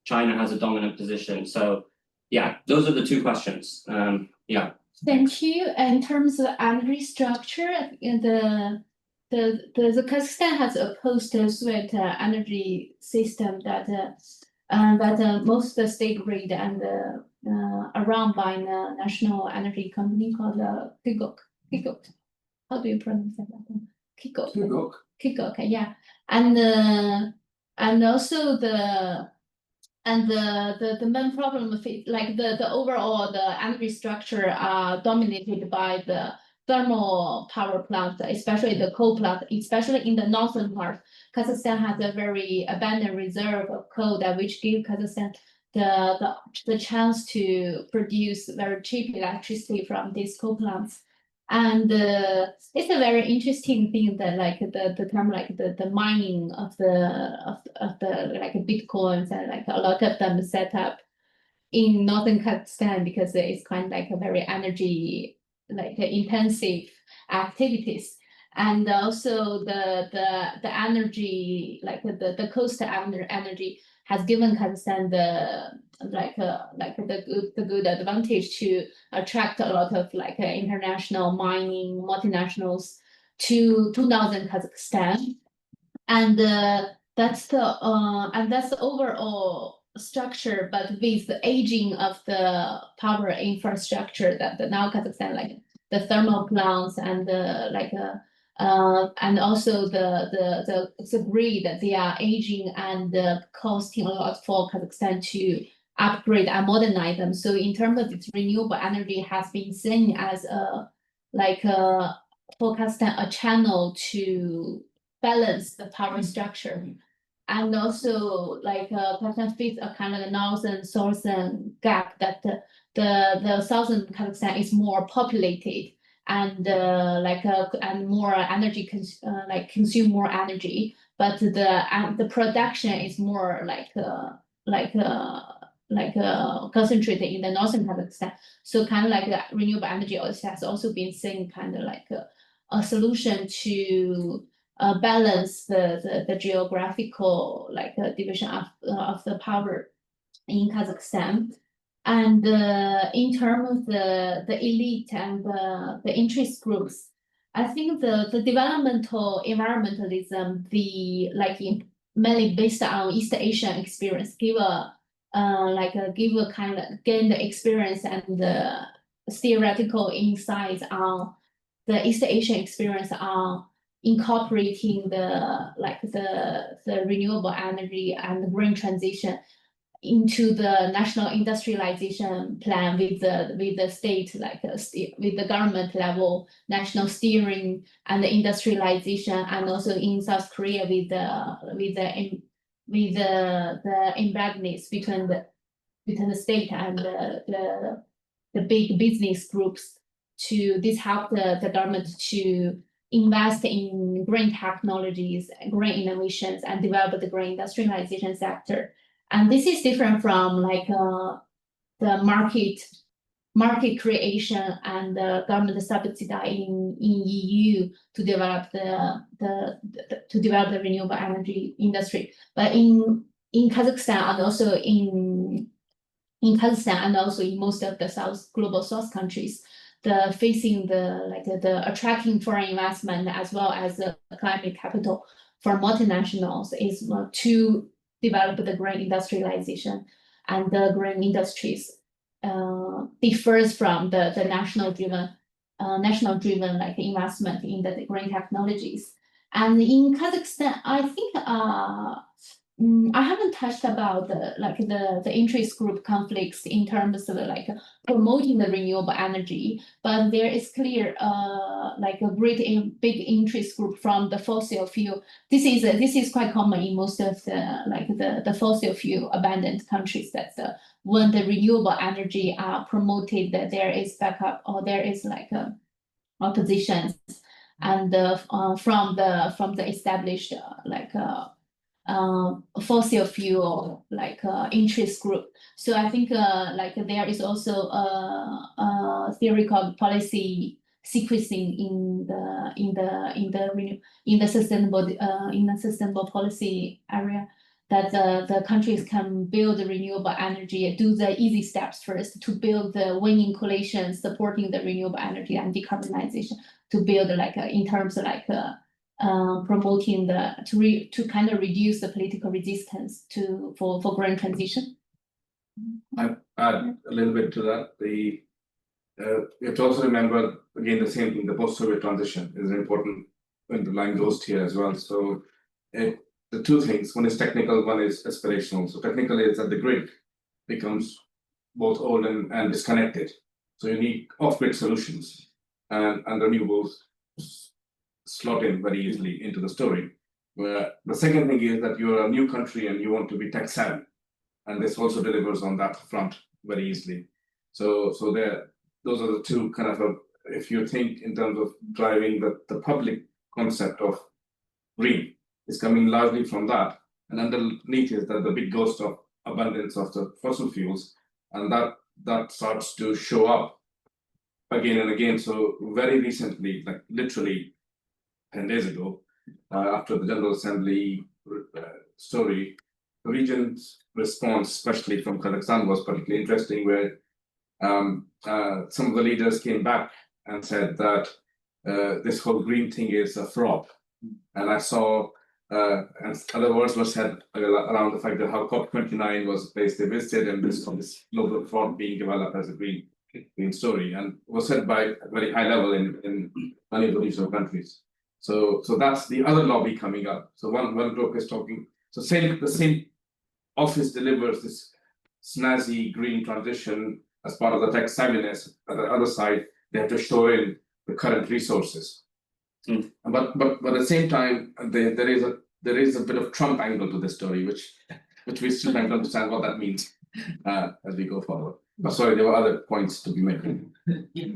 China has a dominant position? So yeah, those are the two questions. Yeah. Thank you. In terms of energy structure, the Kazakhstan has a post-Soviet energy system that most of the state grid and are run by a national energy company called Kikok. How do you pronounce that? Kikok, yeah. And also the main problem of it, like the overall the energy structure are dominated by the thermal power plant, especially the coal plant, especially in the northern part. Kazakhstan has a very abundant reserve of coal that which give Kazakhstan the chance to produce very cheap electricity from these coal plants. And it's a very interesting thing that like the term like the mining of the like Bitcoins and like a lot of them set up in northern Kazakhstan because it's kind of like a very energy like intensive activities. And also the energy like the coast energy has given Kazakhstan the good advantage to attract a lot of like international mining multinationals to northern Kazakhstan, and that's the overall structure. But with the aging of the power infrastructure that now Kazakhstan like the thermal plants and the like and also the grid that they are aging and costing a lot for Kazakhstan to upgrade and modernize them. So in terms of its renewable energy has been seen as a for Kazakhstan a channel to balance the power structure. And also like Kazakhstan fits a kind of the northern gap that the southern Kazakhstan is more populated and and more energy consume more energy, but the production is more concentrated in the northern Kazakhstan. So kind of like the renewable energy has also been seen kind of like a solution to balance the geographical division of the power in Kazakhstan. And in terms of the elite and the interest groups, I think the developmental environmentalism, mainly based on East Asian experience, give a kind of gain the experience and the theoretical insights on the East Asian experience on incorporating the renewable energy and the green transition into the national industrialization plan with the state with the government level national steering and the industrialization, and also in South Korea with the embeddedness between the state and the big business groups. This help the government to invest in green technologies, green innovations, and develop the green industrialization sector. And this is different from the market creation and the government subsidy in EU to develop the renewable energy industry. But in Kazakhstan and also in most of the global South countries, facing the attracting foreign investment as well as the climate capital for multinationals is to develop the green industrialization, and the green industries differs from the national driven investment in the green technologies. And in Kazakhstan, I think I haven't touched about the interest group conflicts in terms of promoting the renewable energy, but there is clear a big interest group from the fossil fuel. This is quite common in most of the fossil fuel abundant countries, that when the renewable energy are promoted, that there is backup or there is oppositions, and from the established fossil fuel interest group. So I think there is also a theory called policy sequencing in the sustainable policy area, that the countries can build renewable energy, do the easy steps first to build the winning coalition supporting the renewable energy and decarbonization, to build in terms of promoting to kind of reduce the political resistance for green transition? I add a little bit to that. You have to also remember again the same thing. The post-Soviet transition is an important underlying ghost here as well. So the two things: one is technical, one is aspirational. So technical is that the grid becomes both old and disconnected. So you need off-grid solutions, and renewables slot in very easily into the story. Where the second thing is that you're a new country and you want to be tech savvy, and this also delivers on that front very easily. So those are the two kind of if you think in terms of driving the public concept of green is coming largely from that, and underneath is that the big ghost of abundance of the fossil fuels, and that starts to show up again and again. So very recently, like literally 10 days ago, after the General Assembly story, the region's response, especially from Kazakhstan, was particularly interesting, where some of the leaders came back and said that this whole green thing is a fraud. And I saw, and other words were said around the fact that how COP29 was the place they visited, and this global fraud being developed as a green story, and was said by a very high level in many of the regional countries. So that's the other lobby coming up. So one group is talking. So the same office delivers this snazzy green transition as part of the tech savviness. On the other side, they have to show in the current resources. But at the same time, there is a bit of Trump angle to this story, which we still trying to understand what that means as we go forward. But sorry, there were other points to be made.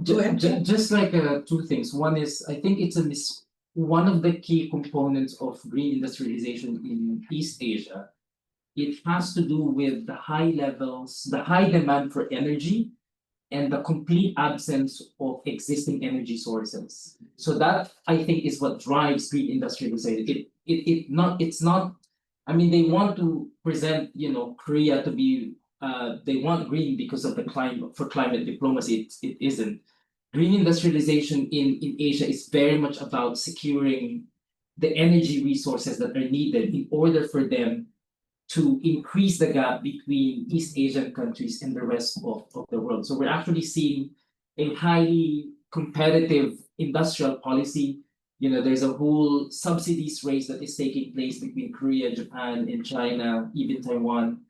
Just like two things. One is, I think it's one of the key components of green industrialization in East Asia. It has to do with the high demand for energy, and the complete absence of existing energy sources. So that, I think, is what drives green industrialization. It's not. I mean, they want to present, Korea to be. They want green because of the climate diplomacy. It isn't. Green industrialization in Asia is very much about securing the energy resources that are needed in order for them to increase the gap between East Asian countries and the rest of the world. So we're actually seeing a highly competitive industrial policy. There's a whole subsidies race that is taking place between Korea, Japan, and China, even Taiwan.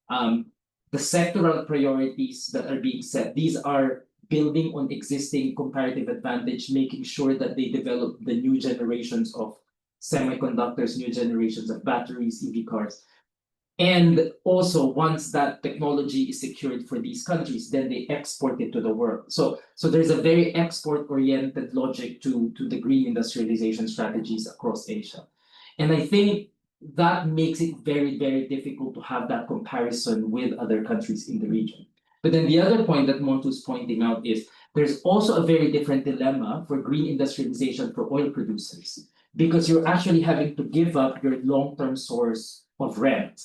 The sectoral priorities that are being set, these are building on existing comparative advantage, making sure that they develop the new generations of semiconductors, new generations of batteries, EV cars. And also, once that technology is secured for these countries, then they export it to the world. So there's a very export-oriented logic to the green industrialization strategies across Asia. And I think that makes it very, very difficult to have that comparison with other countries in the region. But then the other point that Montu's pointing out is there's also a very different dilemma for green industrialization for oil producers, because you're actually having to give up your long-term source of rent.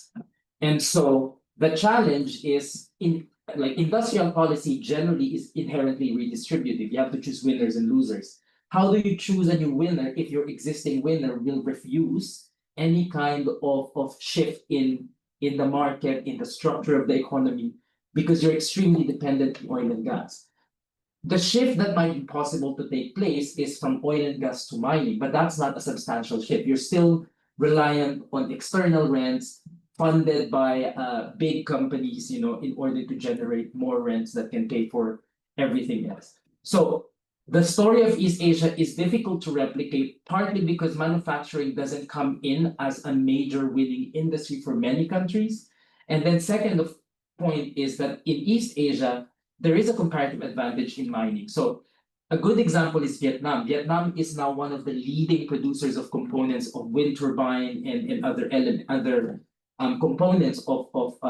And so the challenge is industrial policy generally is inherently redistributive. You have to choose winners and losers. How do you choose a new winner if your existing winner will refuse any kind of shift in the market, in the structure of the economy, because you're extremely dependent on oil and gas? The shift that might be possible to take place is from oil and gas to mining, but that's not a substantial shift. You're still reliant on external rents funded by big companies, in order to generate more rents that can pay for everything else. So the story of East Asia is difficult to replicate, partly because manufacturing doesn't come in as a major winning industry for many countries. And then second point is that in East Asia, there is a comparative advantage in mining. So a good example is Vietnam. Vietnam is now one of the leading producers of components of wind turbine and other components of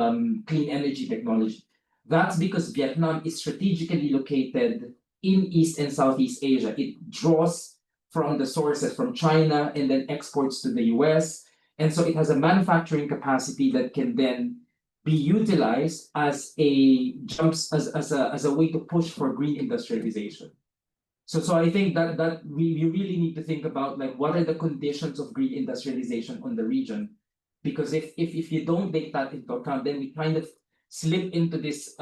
clean energy technology. That's because Vietnam is strategically located in East and Southeast Asia. It draws from the sources from China and then exports to the US. And so it has a manufacturing capacity that can then be utilized as a way to push for green industrialization. So I think that we really need to think about like what are the conditions of green industrialization on the region, because if you don't take that into account, then we kind of slip into this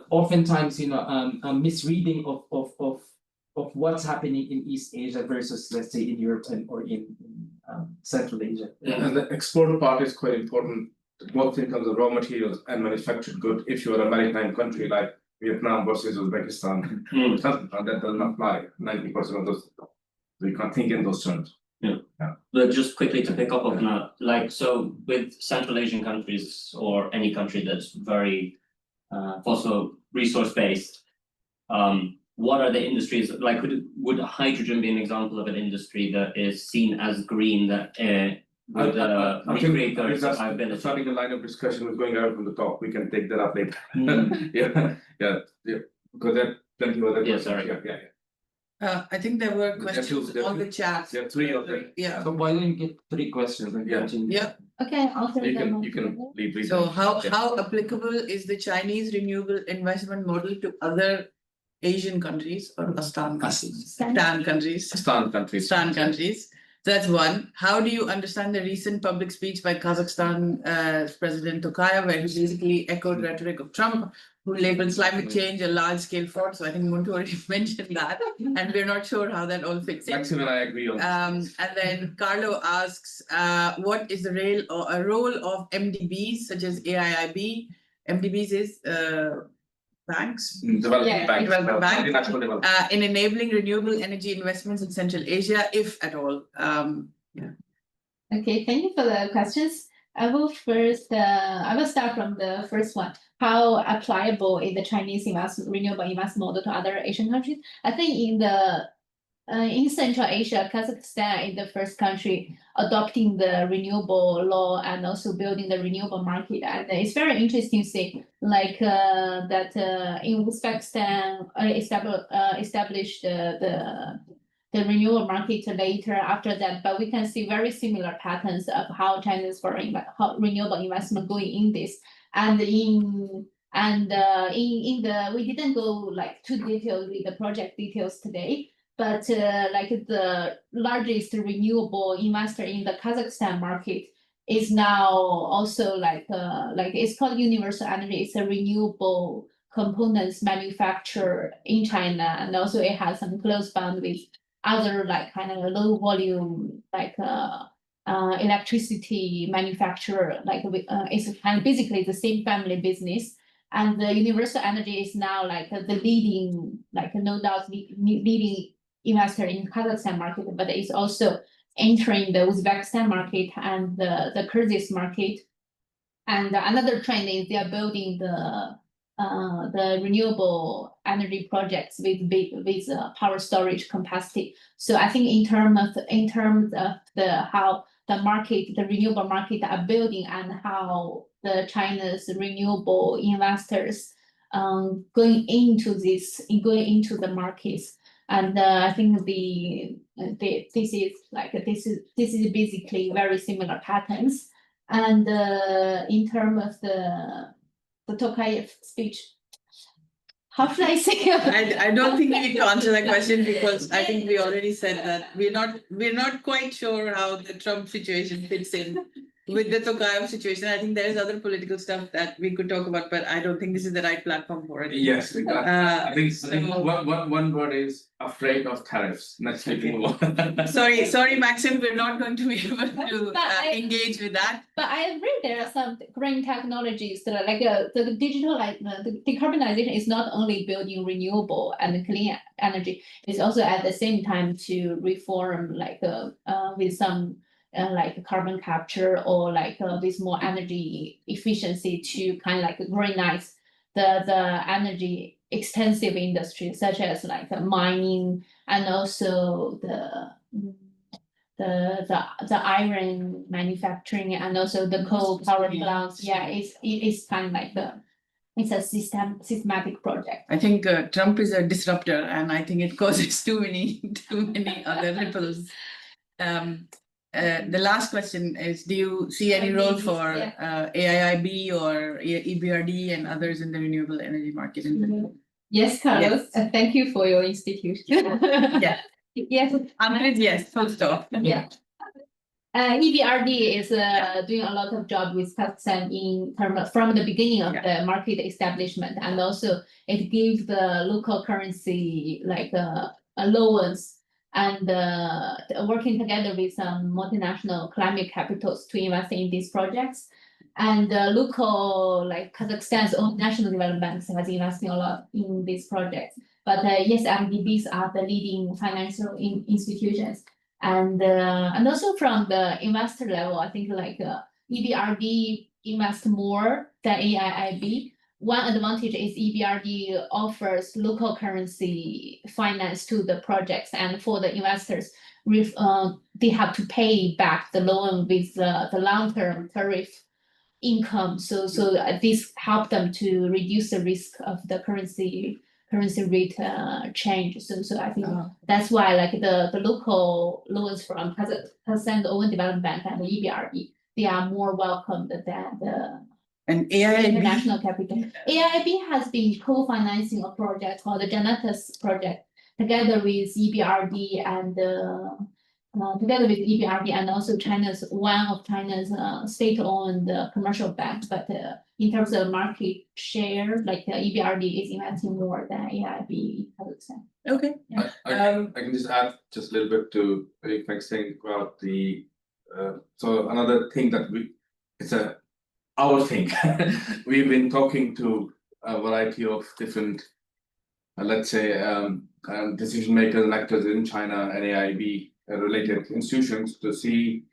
oftentimes a misreading of what's happening in East Asia versus, let's say, in Europe or in Central Asia. And the export part is quite important, both in terms of raw materials and manufactured good. If you're a maritime country like Vietnam versus Uzbekistan, that doesn't apply 90% of those. We can't think in those terms. But just quickly to pick up on that, like, so with Central Asian countries or any country that's very fossil resource based, what are the industries like? Would hydrogen be an example of an industry that is seen as green that would recreate their survivability? Starting a line of discussion was going out from the top. We can take that up later. yeah. Because there are plenty of other questions. I think there were questions on the chat. There are 3 of them. Yeah. So why don't you get 3 questions and continue? Yeah. Okay, also You can leave. So how applicable is the Chinese renewable investment model to other Asian countries or Astan countries? Stan countries. That's one. How do you understand the recent public speech by Kazakhstan President Tokayev, where he basically echoed rhetoric of Trump, who labeled climate change a large-scale fraud? So I think Muntu already mentioned that, and we're not sure how that all fits in. Maxim and I agree on And then Carlo asks, what is the role of MDBs such as AIIB? MDBs is banks. Development banks. Development bank. International development. In enabling renewable energy investments in Central Asia, if at all. Okay, thank you for the questions. I will start from the first one. How applicable is the Chinese renewable investment model to other Asian countries? I think in Central Asia, Kazakhstan is the first country adopting the renewable law and also building the renewable market. And it's very interesting to see like that in Uzbekistan established the renewable market later after that, but we can see very similar patterns of how China's renewable investment going in this. And we didn't go like too detailed with the project details today, but like the largest renewable investor in the Kazakhstan market is now also like it's called Universal Energy. It's a renewable components manufacturer in China, and also it has some close bond with other like kind of low volume like electricity manufacturer, like it's kind of basically the same family business. And the Universal Energy is now like the leading, like no doubt leading investor in Kazakhstan market, but it's also entering the Uzbekistan market and the Kyrgyz market. And another trend is they are building the renewable energy projects with power storage capacity. So I think in terms of how the renewable market are building and how the China's renewable investors going into the markets. And I think this is basically very similar patterns. And in terms of the Tokayev speech, how should I say? I don't think we need to answer that question because I think we already said that we're not quite sure how the Trump situation fits in with the Tokayev situation. I think there is other political stuff that we could talk about, but I don't think this is the right platform for it. Yes, I think one word is afraid of tariffs. Let's move on. Sorry, Maxim, we're not going to be able to engage with that. But I agree there are some green technologies that are like the digital, like the decarbonisation is not only building renewable and clean energy, it's also at the same time to reform like with some like carbon capture or like with more energy efficiency to kind of like greenize the energy extensive industry such as like mining and also the iron manufacturing and also the coal power plants. Yeah, it's kind of like it's a systematic project. I think Trump is a disruptor, and I think it causes too many other ripples. The last question is, do you see any role for AIIB or EBRD and others in the renewable energy market? Yes, Carlos, Yes. thank you for your institution. Yeah. Yes. Yes, full stop. Yeah. EBRD is doing a lot of job with Kazakhstan in terms from the beginning of the market establishment, and also it gives the local currency like allowance, and working together with some multinational climate capitals to invest in these projects. And local, like Kazakhstan's own national development banks has investing a lot in these projects. But yes, MDBs are the leading financial institutions. And also from the investor level, I think like EBRD invest more than AIIB. One advantage is EBRD offers local currency finance to the projects, and for the investors, they have to pay back the loan with the long-term tariff income. So this help them to reduce the risk of the currency rate change. So I think that's why like the local loans from Kazakhstan own development bank and the EBRD, they are more welcomed than the international capital. AIIB has been co-financing a project called the Janatas project together with EBRD and also one of China's state-owned commercial banks. But in terms of market share, like EBRD is investing more than AIIB in Kazakhstan. Okay. I can just add just a little bit to Yingfeng's thing about the so another thing that it's our thing. We've been talking to a variety of different let's say decision makers and actors in China and AIIB related institutions to see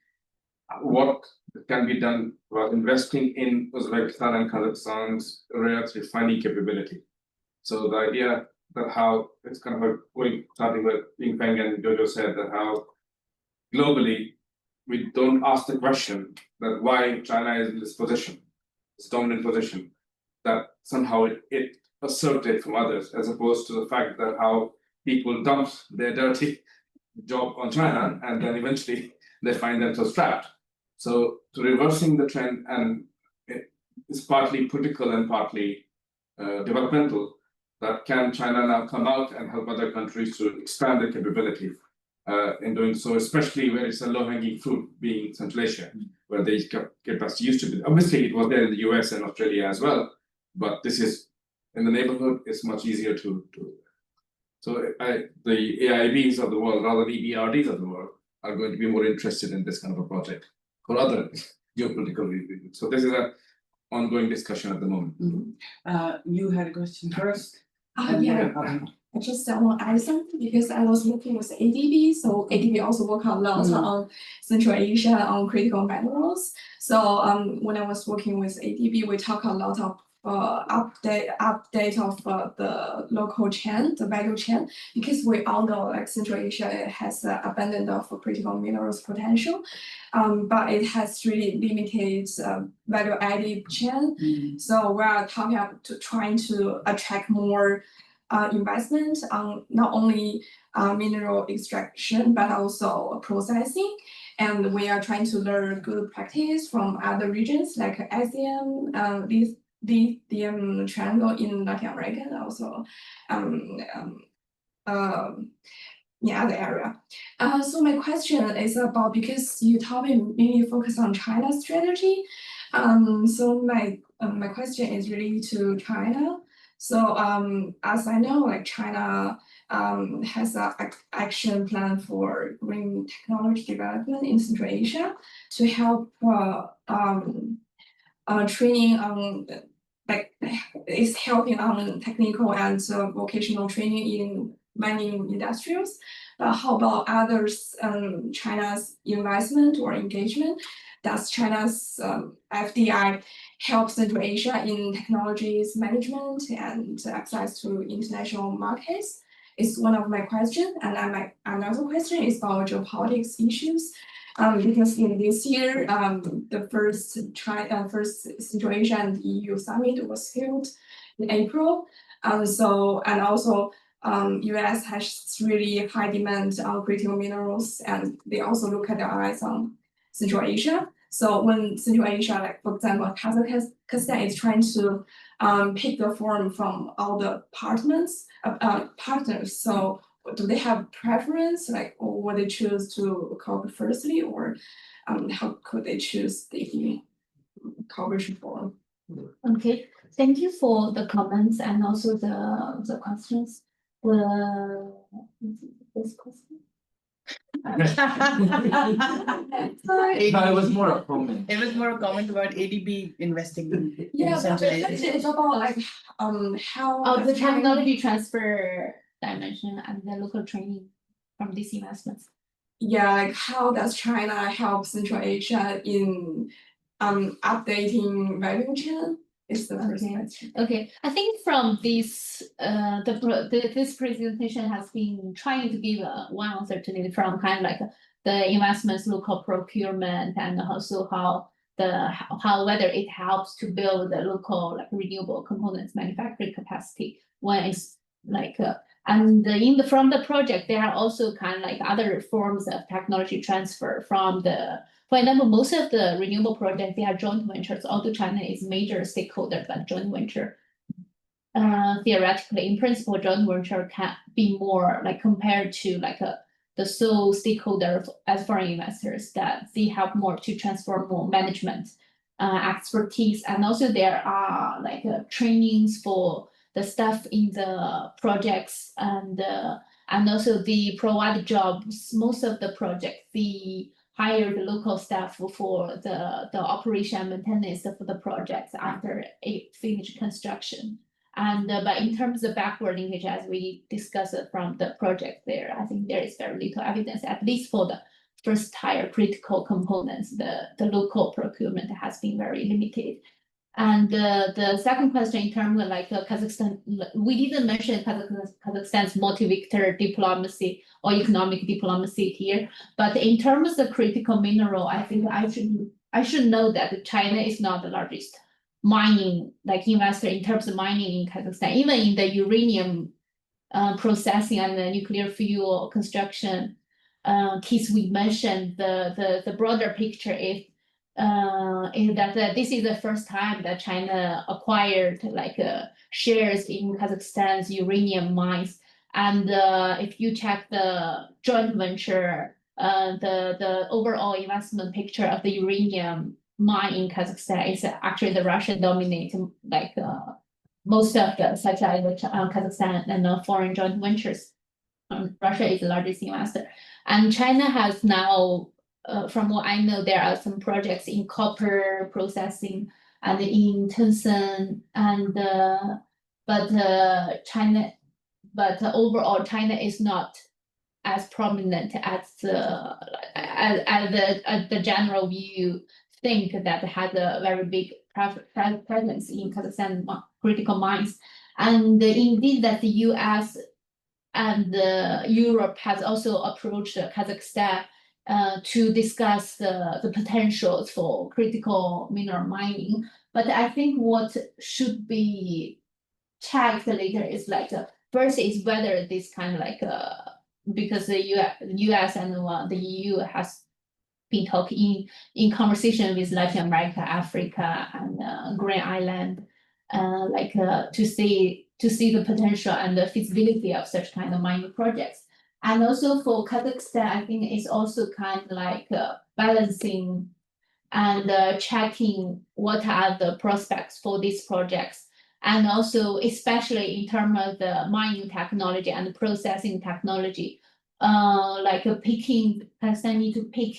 what can be done while investing in Uzbekistan and Kazakhstan's rare earth refining capability. So the idea that how it's kind of going, starting with Yingfeng and Jojo said that how globally we don't ask the question that why China is in this position, this dominant position, that somehow it asserted from others, as opposed to the fact that how people dump their dirty job on China and then eventually they find themselves trapped. So to reversing the trend, and it's partly political and partly developmental, that can China now come out and help other countries to expand their capability in doing so, especially where it's a low-hanging fruit, being Central Asia, where the capacity used to be. Obviously, it was there in the US and Australia as well, but this is in the neighborhood. It's much easier to do. So the AIBs of the world, rather than the EBRDs of the world, are going to be more interested in this kind of a project for other geopolitical reasons. So this is an ongoing discussion at the moment. You had a question first. Yeah, I just want to add something because I was working with ADB. So ADB also work a lot on Central Asia on critical minerals. So when I was working with ADB, we talk a lot of update of the local chain, the value chain, because we all know like Central Asia has abundant of critical minerals potential, but it has really limited value added chain. So we are trying to attract more investment on not only mineral extraction but also processing. And we are trying to learn good practice from other regions like ASEAN, lithium triangle in Latin America, and also other area. So my question is about, because you topic mainly focus on China's strategy. So my question is related to China. So as I know, like China has an action plan for green technology development in Central Asia to help training on is helping on technical and vocational training in mining industrials. But how about others? China's investment or engagement? Does China's FDI help Central Asia in technologies management and access to international markets? Is one of my questions. And another question is about geopolitics issues. Because in this year, the first Central Asia and EU summit was held in April. US has really high demand on critical minerals, and they also look at their eyes on Central Asia. So when Central Asia, like for example, Kazakhstan is trying to pick the form from all the partners. So do they have preference, like, or what they choose to cover firstly, or how could they choose the coverage form? Okay, thank you for the comments and also the questions. This question. No, it was more a comment. It was more a comment about ADB investing in Yeah, but Central Asia. it's about like how. Oh, the does China- technology transfer dimension and the local training from these investments. Yeah, like how does China help Central Asia in updating value chain? Is the first Okay. question. Okay, I think from this, this presentation has been trying to give one answer to it from kind of like the investments, local procurement, and also how whether it helps to build the local like renewable components manufacturing capacity when it's like and from the project there are also kind of like other forms of technology transfer from the. For example, most of the renewable projects, they are joint ventures, although China is major stakeholder, but joint venture. Theoretically, in principle, joint venture can be more like compared to like the sole stakeholder as foreign investors, that they have more to transfer more management expertise. And also there are like trainings for the staff in the projects, and also the provide jobs. Most of the projects, the hire the local staff for the operation and maintenance of the projects after a finished construction. And but in terms of backward linkage, as we discussed from the project there, I think there is very little evidence, at least for the first tier critical components. The local procurement has been very limited. And the second question in terms of like Kazakhstan, we didn't mention Kazakhstan's multi-vector diplomacy or economic diplomacy here, but in terms of critical mineral, I think I should know that China is not the largest mining like investor in terms of mining in Kazakhstan. Even in the uranium processing and the nuclear fuel construction case we mentioned, the broader picture is that this is the first time that China acquired like shares in Kazakhstan's uranium mines. And if you check the joint venture, the overall investment picture of the uranium mine in Kazakhstan is actually the Russian dominate like most of the such as Kazakhstan and foreign joint ventures. Russia is the largest investor, and China has now. From what I know, there are some projects in copper processing and in tungsten, and but overall China is not as prominent as the general view think that has a very big presence in Kazakhstan critical mines, and indeed that the U.S. and Europe has also approached Kazakhstan to discuss the potentials for critical mineral mining. But I think what should be checked later is like first is whether this kind of like because the US and the EU has been talking in conversation with Latin America, Africa, and Green Island, like to see the potential and the feasibility of such kind of mining projects. And also for Kazakhstan, I think it's also kind of like balancing and checking what are the prospects for these projects. And also, especially in terms of the mining technology and the processing technology, like Kazakhstan need to pick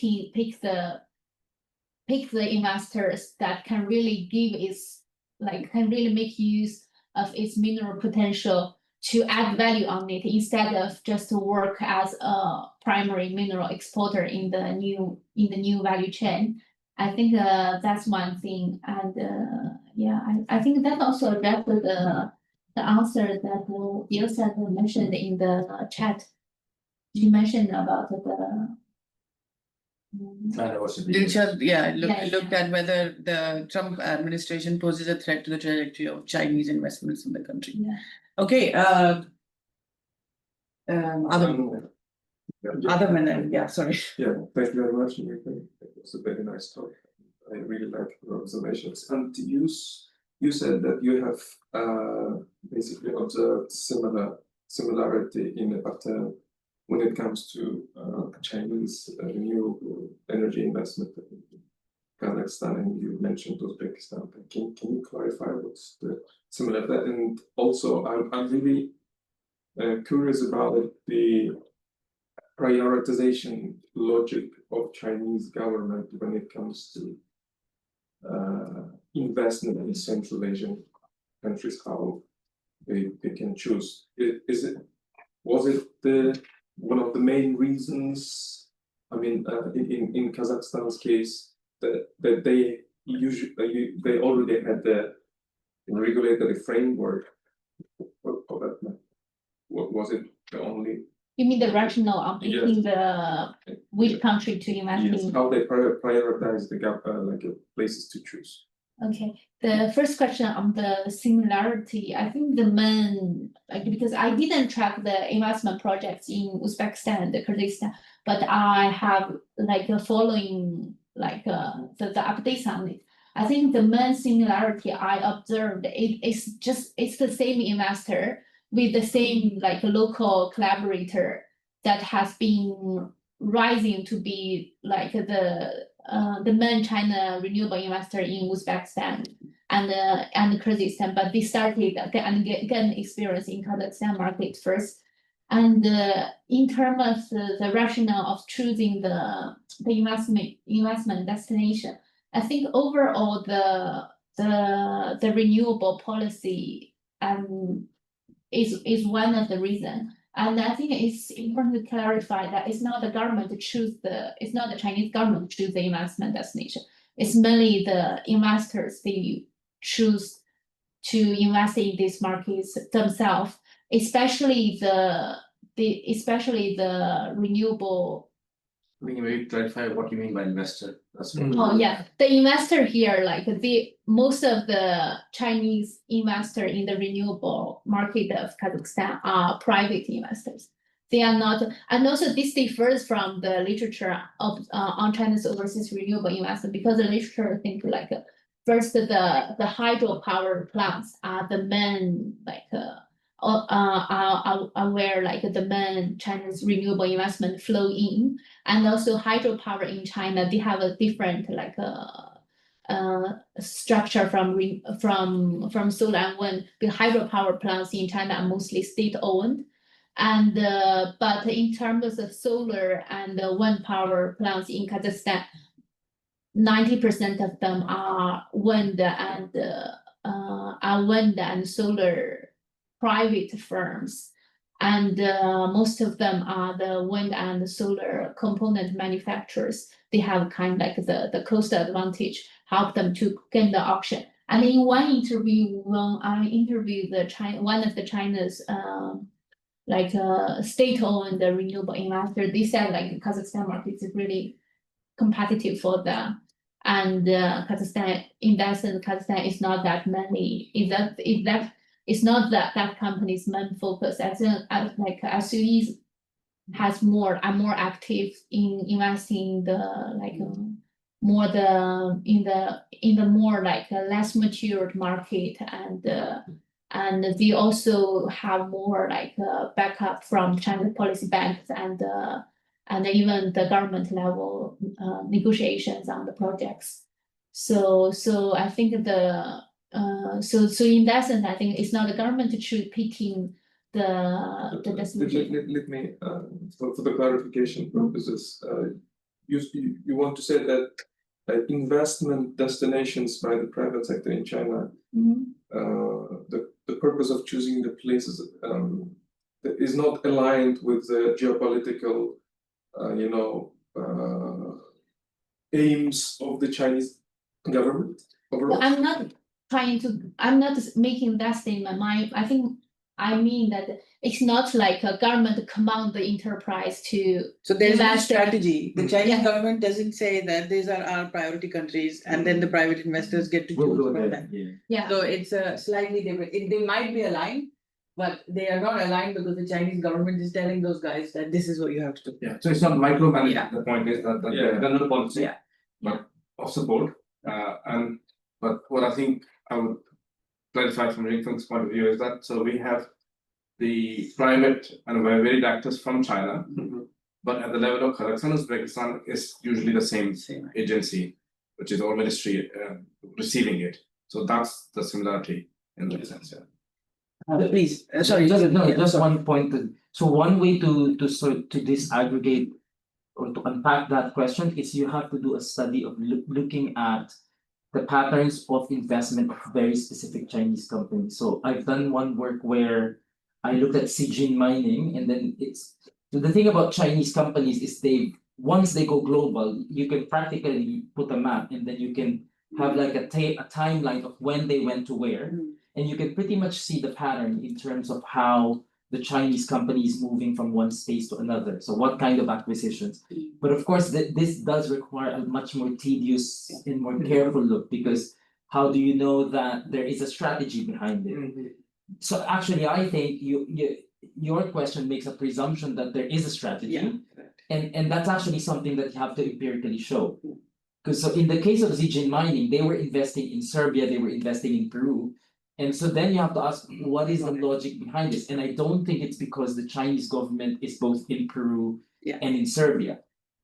the investors that can really can really make use of its mineral potential to add value on it, instead of just to work as a primary mineral exporter in the new value chain. I think that's one thing, and yeah, I think that also addressed the answer that Ilse mentioned in the chat. She mentioned about the. Looked at whether the Trump administration poses a threat to the trajectory of Chinese investments in the country. Yeah. Okay. Other men, yeah, sorry. Yeah, thank you very much. It was a very nice talk. I really like your observations. And you said that you have basically observed similarity in the pattern when it comes to Chinese renewable energy investment in Kazakhstan, and you mentioned Uzbekistan. Can you clarify what's the similarity? And also, I'm really curious about the prioritization logic of Chinese government when it comes to investment in Central Asian countries, how they can choose. Was it one of the main reasons? I mean, in Kazakhstan's case, that they they already had the regulatory framework for that. Was it the only? You mean the rationale of picking the which country to invest Yes, in? how they prioritize the places to choose. Okay, the first question on the similarity, I think the main, because I didn't track the investment projects in Uzbekistan, the Kyrgyzstan, but I have following the updates on it. I think the main similarity I observed it's the same investor with the same local collaborator that has been rising to be the main China renewable investor in Uzbekistan and Kyrgyzstan, but they started and get experience in Kazakhstan market first. And in terms of the rationale of choosing the investment destination, I think overall the renewable policy is one of the reasons. And I think it's important to clarify that it's not the government to choose it's not the Chinese government to choose the investment destination. It's mainly the investors, they choose to invest in these markets themselves, especially the renewable. Can you maybe clarify what you mean by investor? Oh yeah, the investor here, most of the Chinese investor in the renewable market of Kazakhstan are private investors. They are not, and also this differs from the literature of on China's overseas renewable investment, because the literature think first the hydropower plants are the main are where the main Chinese renewable investment flow in, and also hydropower in China, they have a different structure from solar and wind. The hydropower plants in China are mostly state owned, and but in terms of solar and wind power plants in Kazakhstan, 90% of them are wind and solar private firms, and most of them are the wind and solar component manufacturers. They have the cost advantage, help them to gain the auction. And in one interview, when I interviewed one of the China's state-owned renewable investor, they said Kazakhstan market is really competitive for them, and Kazakhstan in that sense, Kazakhstan is not that many. It's not that company's main focus. As SUEs are more active in investing in the more less matured market, and they also have more backup from China policy banks and even the government level negotiations on the projects. So I think so in that sense, I think it's not the government to choose picking the destination. Let me for the clarification purposes, you want to say that investment destinations by the private sector in China, the purpose of choosing the places is not aligned with the geopolitical, aims of the Chinese government overall? Well, I'm not making that statement. I mean that it's not like a government command the enterprise to. So there's no invest strategy. The Chinese government doesn't say that these are our priority countries, and then the private investors get to choose from them. Yeah. So it's a slightly different. They might be aligned, but they are not aligned because the Chinese government is telling those guys that this is what you have to do. Yeah, so it's not micromanagement. Yeah. The point is that the general policy, but of support. But what I think I would clarify from Yingfeng's point of view is that so we have the private and varied actors from China, but at the level of Kazakhstan, Uzbekistan is usually the same agency, which is our ministry receiving it. So that's the similarity in that sense. Please, sorry. Just one point. So one way to disaggregate or to unpack that question is you have to do a study of looking at the patterns of investment of very specific Chinese companies. So I've done one work where I looked at Singh mining, and then so the thing about Chinese companies is once they go global, you can practically put a map, and then you can have like a timeline of when they went to where, and you can pretty much see the pattern in terms of how the Chinese company is moving from one space to another. So what kind of acquisitions? But of course, this does require a much more tedious and more careful look, because how do you know that there is a strategy behind it? So actually, I think your question makes a presumption that there is a strategy, and that's actually something that you have to empirically show. Because so in the case of Zijin Mining, they were investing in Serbia, they were investing in Peru. And so then you have to ask, what is the logic behind this? And I don't think it's because the Chinese government is both in Peru and in Serbia.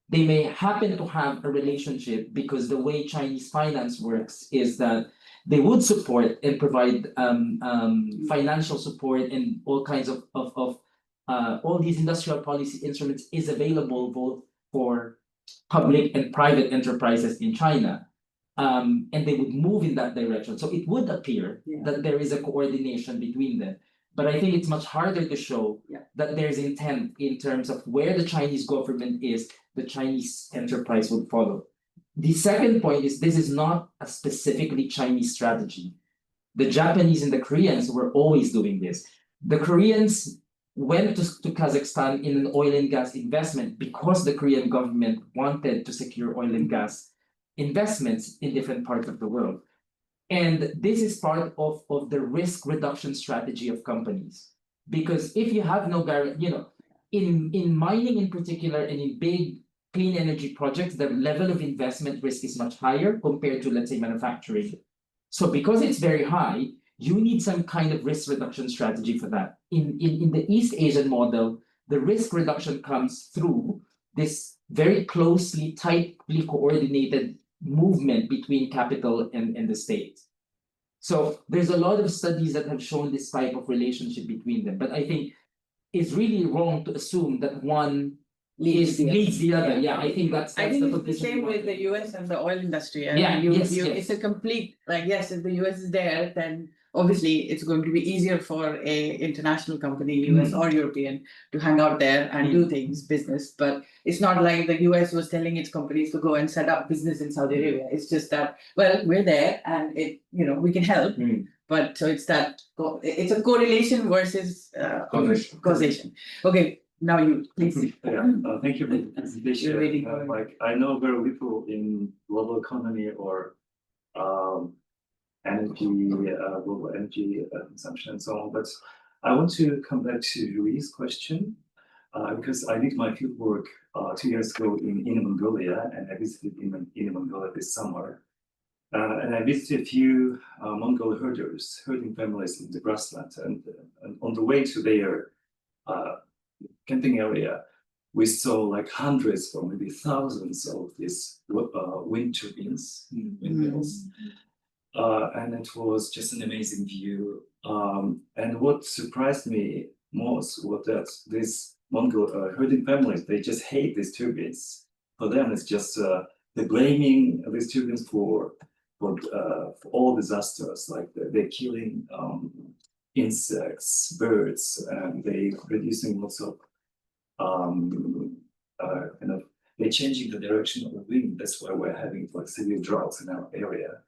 They may happen to have a relationship because the way Chinese finance works is that they would support and provide financial support, and all kinds of all these industrial policy instruments is available both for public and private enterprises in China. And they would move in that direction. So it would appear that there is a coordination between them. But I think it's much harder to show that there's intent in terms of where the Chinese government is, the Chinese enterprise would follow. The second point is this is not a specifically Chinese strategy. The Japanese and the Koreans were always doing this. The Koreans went to Kazakhstan in an oil and gas investment because the Korean government wanted to secure oil and gas investments in different parts of the world. And this is part of the risk reduction strategy of companies. Because if you have no guarantee, in mining in particular, and in big clean energy projects, the level of investment risk is much higher compared to, let's say, manufacturing. So because it's very high, you need some kind of risk reduction strategy for that. In the East Asian model, the risk reduction comes through this very closely, tightly coordinated movement between capital and the state. So there's a lot of studies that have shown this type of relationship between them. But I think it's really wrong to assume that one leads the other. I think that's it's the same with the US and the oil industry. It's a complete, yes, if the US is there, then obviously it's going to be easier for a international company, US or European, to hang out there and do business. But it's not like the US was telling its companies to go and set up business in Saudi Arabia. It's just that, well, we're there and we can help. But so it's a correlation versus causation. Okay, now you please. Thank you for the presentation. I know very little in global economy or energy, global energy consumption and so on. But I want to come back to Rui's question because I did my field work 2 years ago in Inner Mongolia, and I visited Inner Mongolia this summer. And I visited a few Mongol herding families in the grassland. And on the way to their camping area, we saw like hundreds or maybe thousands of these wind turbines, windmills. And it was just an amazing view. And what surprised me most was that these Mongol herding families, they just hate these turbines. For them, it's just they're blaming these turbines for all disasters, like they're killing insects, birds, and they're producing lots of they're changing the direction of the wind. That's why we're having severe droughts in our area.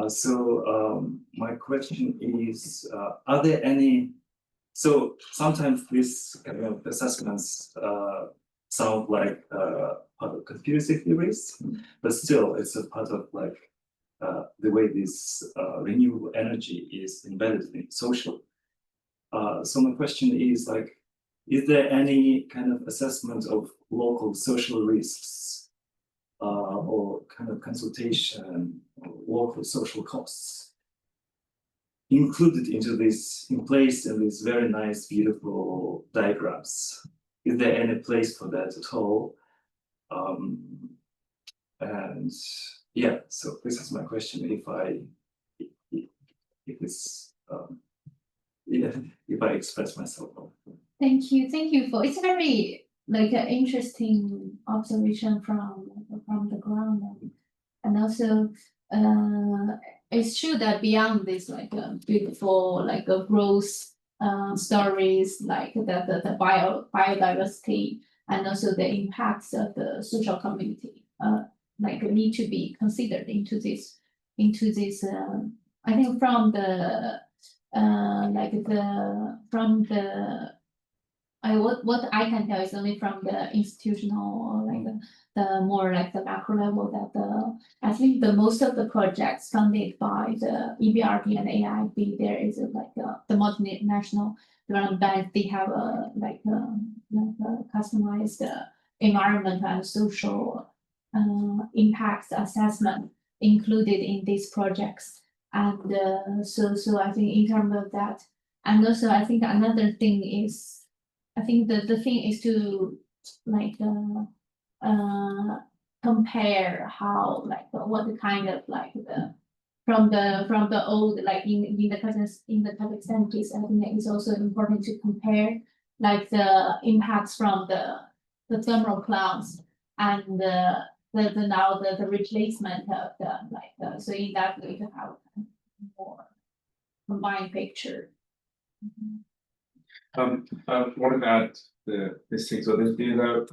So my question is, are there any? So sometimes these kind of assessments sound like part of conspiracy theories, but still it's a part of the way this renewable energy is embedded in social. So my question is is there any kind of assessment of local social risks or kind of consultation, or work with social costs included into this, in place in these very nice, beautiful diagrams? Is there any place for that at all? And yeah, so this is my question. If it's if I express myself well. Thank you for, it's very like an interesting observation from the ground, and also it's true that beyond this like beautiful like growth stories, like the biodiversity and also the impacts of the social community like need to be considered into this I think from the what I can tell is only from the institutional, like the more like the macro level, that I think the most of the projects funded by the EBRD and AIB, there is like the multinational development bank, they have a customized environmental and social impacts assessment included in these projects. And so I think in terms of that, and also I think another thing is, I think the thing is to like compare how like what the kind of like the from the old, like in the Kazakhstan case, I think it's also important to compare like the impacts from the thermal clouds and the replacement of the so in that way to have a more combined picture. I want to add this thing. So these are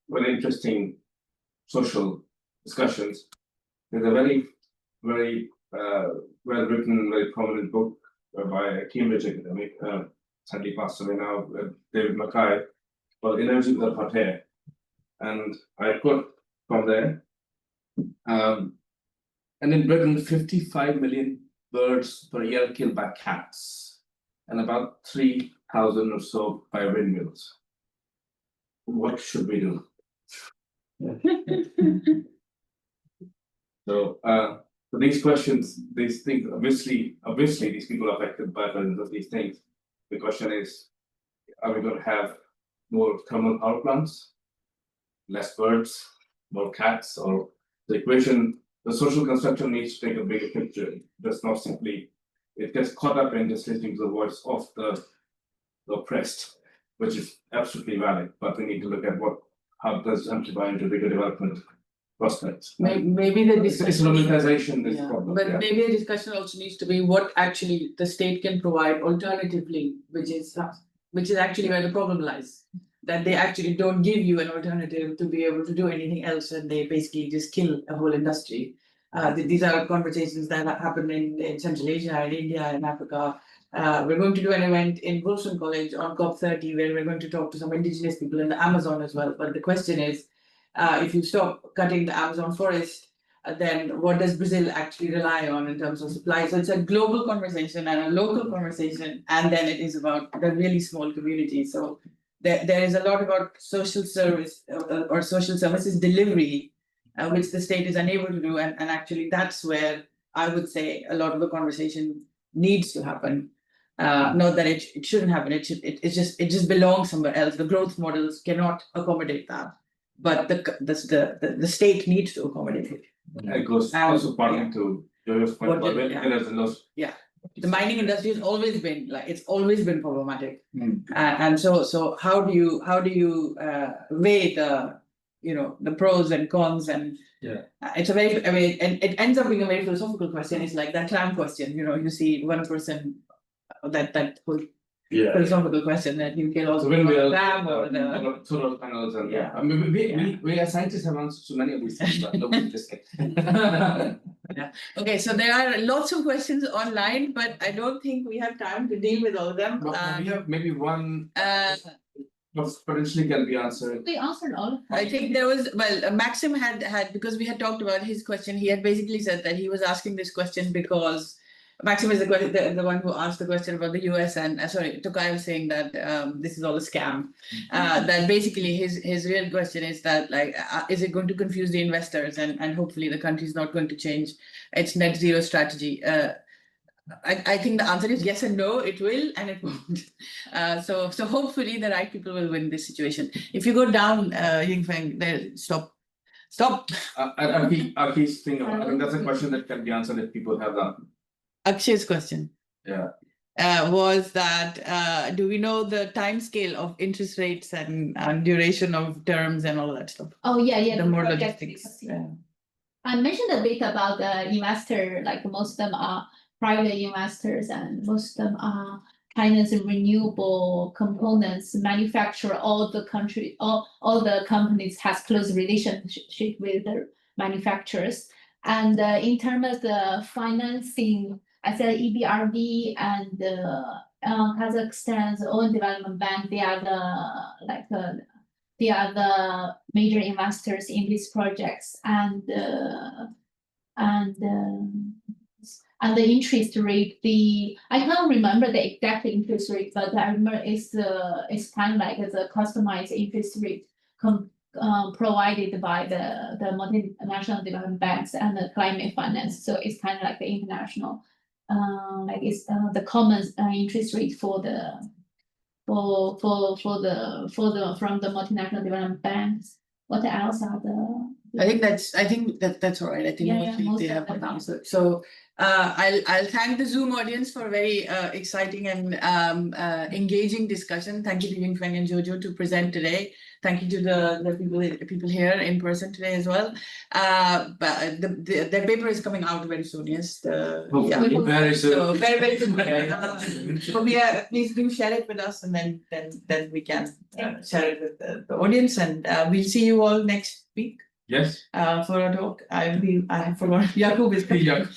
very interesting social discussions. There's a very well written, very prominent book by a Cambridge academic, sadly passed away now, David Mackay, called Energy Without Hot Air. And I quote from there. And in Britain, 55 million birds per year killed by cats, and about 3,000 or so by windmills. What should we do? So these questions, these things, obviously these people are affected by the of these things. The question is, are we going to have more thermal power plants, less birds, more cats, or the equation? The social construction needs to take a bigger picture. Just not simply, it gets caught up in just listening to the voice of the oppressed, which is absolutely valid. But we need to look at how does amplify into bigger development prospects. Maybe the discussion. Islamisation is problem. But maybe the discussion also needs to be what actually the state can provide alternatively, which is actually where the problem lies. That they actually don't give you an alternative to be able to do anything else, and they basically just kill a whole industry. These are conversations that happen in Central Asia, in India, in Africa. We're going to do an event in Wilson College on COP30 where we're going to talk to some indigenous people in the Amazon as well. But the question is, if you stop cutting the Amazon forest, then what does Brazil actually rely on in terms of supply? So it's a global conversation and a local conversation, and then it is about the really small communities. So there is a lot about social service or social services delivery, which the state is unable to do, and actually that's where I would say a lot of the conversation needs to happen. Not that it shouldn't happen. It just belongs somewhere else. The growth models cannot accommodate that, but the state needs to accommodate it. It goes also partly to Jojo's point about winners and losers. Yeah. The mining industry has always been problematic, and so how do you weigh the pros and cons, and it's a very, I mean, and it ends up being a very philosophical question. It's like that clam question, you see one person that whole philosophical question that you can also clam or the solar panels and I mean we as scientists have answers to many of these things, but nobody's listening. Yeah. Okay, so there are lots of questions online, but I don't think we have time to deal with all of them. We have maybe one potentially can be answered. We answered all of them. I think there was, Maxim had because we had talked about his question. He had basically said that he was asking this question because Maxim is the one who asked the question about the US and sorry, Tokay was saying that this is all a scam. That basically his real question is that like is it going to confuse the investors and hopefully the country is not going to change its net zero strategy. I think the answer is yes and no, it will and it won't. So hopefully the right people will win this situation. If you go down, Yingfeng, there, stop. Aki's thing, I think that's a question that can be answered if people have that. Akshay's question. Yeah. Was that do we know the time scale of interest rates and duration of terms and all that stuff? Oh, yeah. The more project logistics. because, I mentioned a bit about the investor, like most of them are private investors and most of them are China's renewable components manufacturer. All the country, all the companies has close relationship with the manufacturers. And in terms of the financing, I said EBRD and Kazakhstan's own development bank, they are the major investors in these projects, and the interest rate, I can't remember the exact interest rate, but I remember it's kind of like the customized interest rate provided by the multinational development banks and the climate finance. So it's kind of like the international, like it's the common interest rate for the from the multinational development banks. What else are the? I think that's all right. I think mostly they have that answer. So I'll thank the Zoom audience for a very exciting and engaging discussion. Thank you to Yingfeng and Jojo to present today. Thank you to the people here in person today as well. But the paper is coming out very soon. Yes. Very soon. So very soon. So please do share it with us, and then we can share it with the audience, and we'll see you all next week. Yes. For a talk. I have forgotten. Yakub is coming.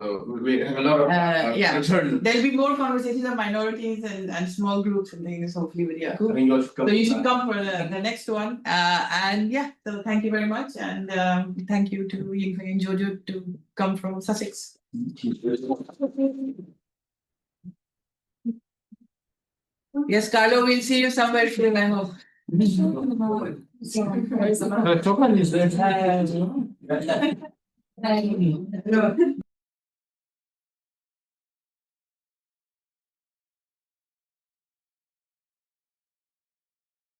So we have a lot of return. There'll be more conversations on minorities and small groups and things, hopefully with Yakub. I think You should come for the next one. And yeah, so thank you very much. And thank you to Yingfeng and Jojo to come from Sussex. Yes, Carlo, we'll see you somewhere soon, I hope. Chocolate is there.